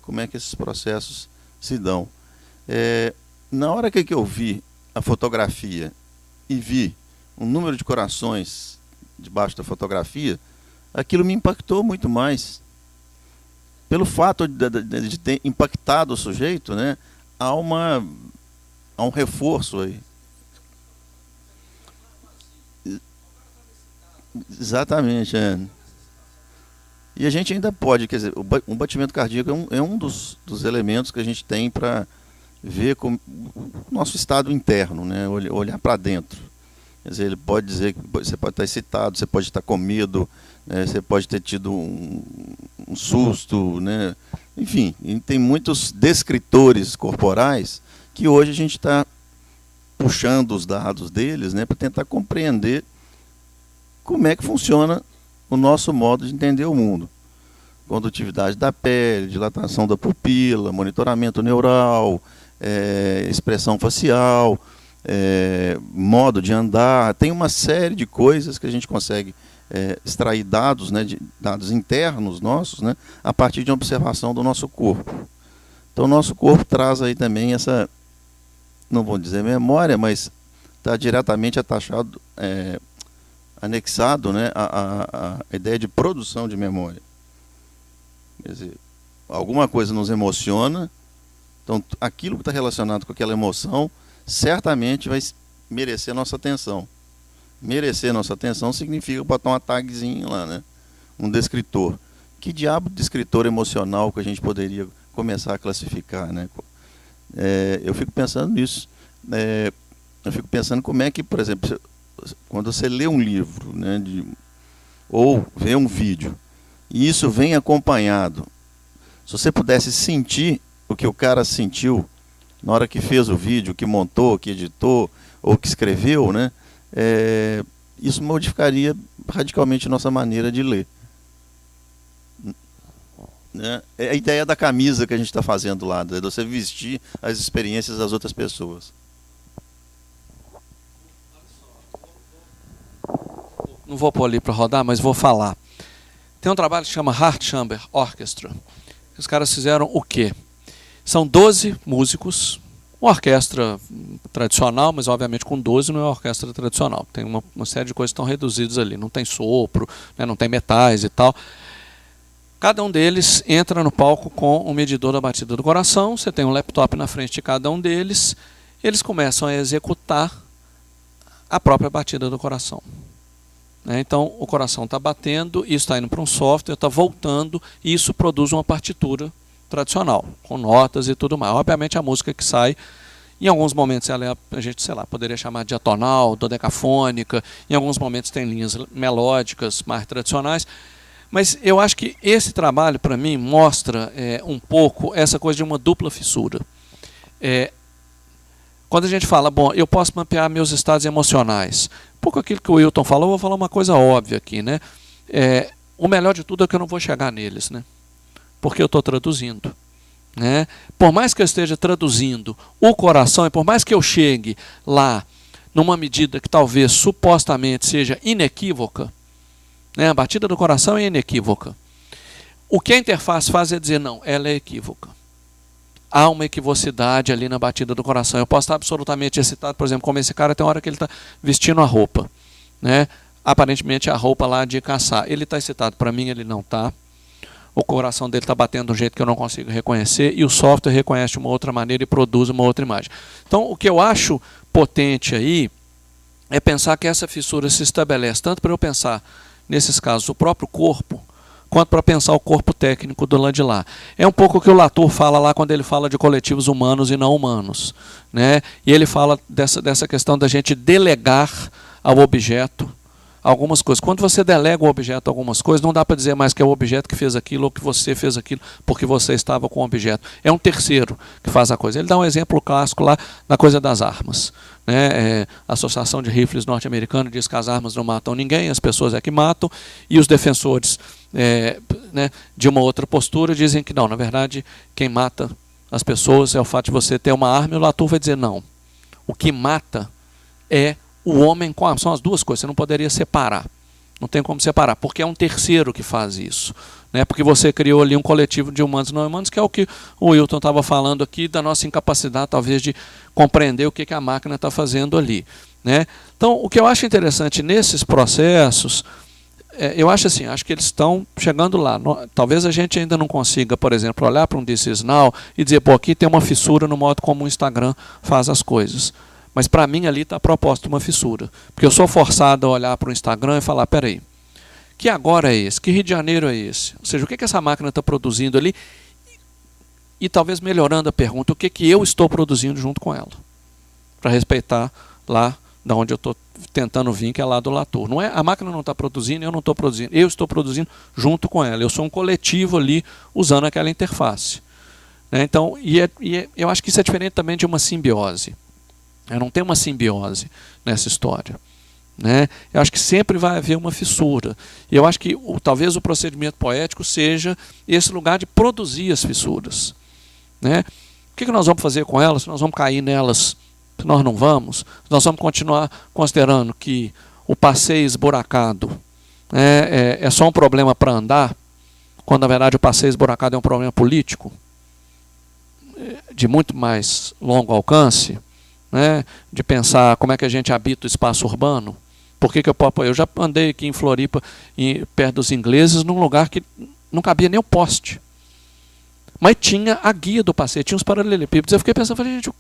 como é que esses processos se dão. Na hora que eu vi a fotografia e vi um número de corações debaixo da fotografia, aquilo me impactou muito mais. Pelo fato de ter impactado o sujeito, né, há um reforço aí. Exatamente, E a gente ainda pode, quer dizer, um batimento cardíaco é um dos elementos que a gente tem para ver como o nosso estado interno, né, olhar para dentro. Quer dizer, ele pode dizer que você pode estar excitado, você pode estar com medo, né, você pode ter tido um susto, né? Enfim, tem muitos descritores corporais que hoje a gente está puxando os dados deles, né, para tentar compreender como é que funciona o nosso modo de entender o mundo. Condutividade da pele, dilatação da pupila, monitoramento neural, expressão facial, modo de andar. Tem uma série de coisas que a gente consegue extrair dados, né, dados internos nossos, né, a partir de uma observação do nosso corpo. Então, o nosso corpo traz aí também essa, não vou dizer memória, mas está diretamente atachado, anexado, né, a ideia de produção de memória. Quer dizer, alguma coisa nos emociona, então aquilo que está relacionado com aquela emoção certamente vai merecer nossa atenção. Merecer nossa atenção significa botar uma tagzinha lá, né? Um descritor. Que diabo de descritor emocional que a gente poderia começar a classificar, né? Eu fico pensando nisso. Eu fico pensando como é que, por exemplo, quando você lê um livro, né, ou vê um vídeo, e isso vem acompanhado, se você pudesse sentir o que o cara sentiu na hora que fez o vídeo, que montou, que editou, ou que escreveu, né? Isso modificaria radicalmente a nossa maneira de ler. Né? É a ideia da camisa que a gente está fazendo lá, de você vestir as experiências das outras pessoas. Não vou pôr ali para rodar, mas vou falar. Tem um trabalho que chama Heart Chamber Orchestra. Os caras fizeram o quê? São 12 músicos, uma orquestra tradicional, mas obviamente com 12 não é uma orquestra tradicional. Tem uma série de coisas que estão reduzidas ali. Não tem sopro, né, não tem metais e tal. Cada um deles entra no palco com um medidor da batida do coração. Você tem um laptop na frente de cada um deles. Eles começam a executar a própria batida do coração. Então, o coração está batendo, isso está indo para um software, está voltando, e isso produz uma partitura tradicional, com notas e tudo mais. Obviamente, a música que sai, em alguns momentos ela a gente, sei lá, poderia chamar de atonal, dodecafônica, em alguns momentos tem linhas melódicas mais tradicionais, mas eu acho que esse trabalho, para mim, mostra um pouco essa coisa de uma dupla fissura. Quando a gente fala, bom, eu posso mapear meus estados emocionais, um pouco aquilo que o Wilton falou, eu vou falar uma coisa óbvia aqui, né? O melhor de tudo é que eu não vou chegar neles, né? Porque eu estou traduzindo. Né? Por mais que eu esteja traduzindo o coração, e por mais que eu chegue lá numa medida que talvez supostamente seja inequívoca, né? A batida do coração é inequívoca. O que a interface faz é dizer, não, ela é equívoca. Há uma equivocidade ali na batida do coração. Eu posso estar absolutamente excitado, por exemplo, como esse cara tem uma hora que ele está vestindo a roupa. Né? Aparentemente a roupa lá de caçar. Ele está excitado, para mim ele não está. O coração dele está batendo de um jeito que eu não consigo reconhecer e o software reconhece de uma outra maneira e produz uma outra imagem. Então, o que eu acho potente aí é pensar que essa fissura se estabelece tanto para eu pensar nesses casos, o próprio corpo, quanto para pensar o corpo técnico do lado de lá. É um pouco o que o Latour fala lá quando ele fala de coletivos humanos e não humanos, né? E ele fala dessa questão da gente delegar ao objeto algumas coisas. Quando você delega o objeto algumas coisas, não dá para dizer mais que é o objeto que fez aquilo ou que você fez aquilo porque você estava com o objeto. É um terceiro que faz a coisa. Ele dá um exemplo clássico lá na coisa das armas, né? A Associação de Rifles norte-americana diz que as armas não matam ninguém, as pessoas é que matam, e os defensores né, de uma outra postura dizem que não, na verdade, quem mata as pessoas é o fato de você ter uma arma, e o Latour vai dizer não. O que mata é o homem com a arma. São as duas coisas, você não poderia separar. Não tem como separar, porque é um terceiro que faz isso, né? Porque você criou ali um coletivo de humanos e não humanos, que é o que o Wilton estava falando aqui, da nossa incapacidade, talvez, de compreender o que a máquina está fazendo ali, né? Então, o que eu acho interessante nesses processos, eu acho assim, acho que eles estão chegando lá. Talvez a gente ainda não consiga, por exemplo, olhar para um This Is Now e dizer, pô, aqui tem uma fissura no modo como o Instagram faz as coisas. Mas para mim ali está proposta uma fissura. Porque eu sou forçado a olhar para o Instagram e falar, peraí, que agora é esse? Que Rio de Janeiro é esse? Ou seja, o que essa máquina está produzindo ali? E talvez melhorando a pergunta, o que eu estou produzindo junto com ela? Para respeitar lá da onde eu estou tentando vir, que é lá do Latour. Não é, a máquina não está produzindo, eu não estou produzindo. Eu estou produzindo junto com ela. Eu sou um coletivo ali usando aquela interface, né? Então, eu acho que isso é diferente também de uma simbiose. Não tem uma simbiose nessa história, né? Eu acho que sempre vai haver uma fissura. E eu acho que talvez o procedimento poético seja esse lugar de produzir as fissuras, né? O que nós vamos fazer com elas? Nós vamos cair nelas? Se nós não vamos? Nós vamos continuar considerando que o passeio esburacado é só um problema para andar, quando na verdade o passeio esburacado é um problema político de muito mais longo alcance, né, de pensar como é que a gente habita o espaço urbano. Por que eu já andei aqui em Floripa, perto dos ingleses, num lugar que não cabia nem o poste. Mas tinha a guia do passeio, tinha os paralelepípedos. Eu fiquei pensando, falei, gente, o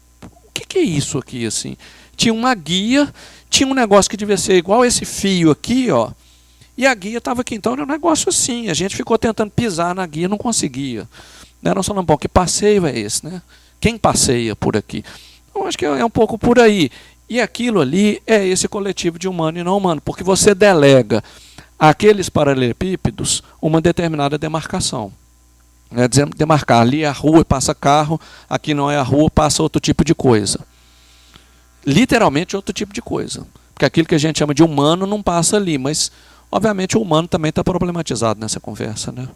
que é isso aqui? Assim? Tinha uma guia, tinha um negócio que devia ser igual esse fio aqui, ó, e a guia estava aqui. Então era um negócio assim, a gente ficou tentando pisar na guia, não conseguia. Nós falamos, bom, que passeio é esse, né? Quem passeia por aqui? Eu acho que é um pouco por aí. E aquilo ali é esse coletivo de humano e não humano, porque você delega àqueles paralelepípedos uma determinada demarcação. Demarcar, ali é a rua e passa carro, aqui não é a rua, passa outro tipo de coisa. Literalmente outro tipo de coisa. Porque aquilo que a gente chama de humano não passa ali, mas obviamente o humano também está problematizado nessa conversa, né?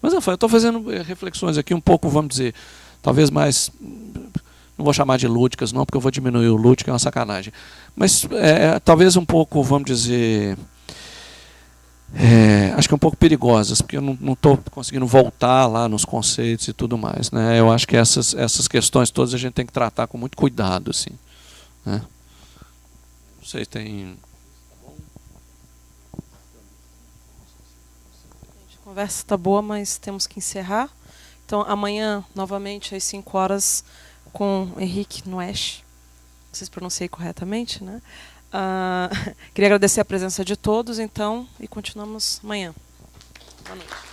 Mas eu estou fazendo reflexões aqui um pouco, vamos dizer, talvez mais... Não vou chamar de lúdicas, não, porque eu vou diminuir o lúdico, é uma sacanagem. Mas talvez um pouco, vamos dizer, acho que um pouco perigosas, porque eu não estou conseguindo voltar lá nos conceitos e tudo mais, né? Eu acho que essas questões todas a gente tem que tratar com muito cuidado, assim, né? Não sei, tem... A conversa está boa, mas temos que encerrar. Então, amanhã, novamente, às 5 horas... com Henrique Nuesch, não sei se pronunciei corretamente, né? Queria agradecer a presença de todos, então, e continuamos amanhã. Boa noite.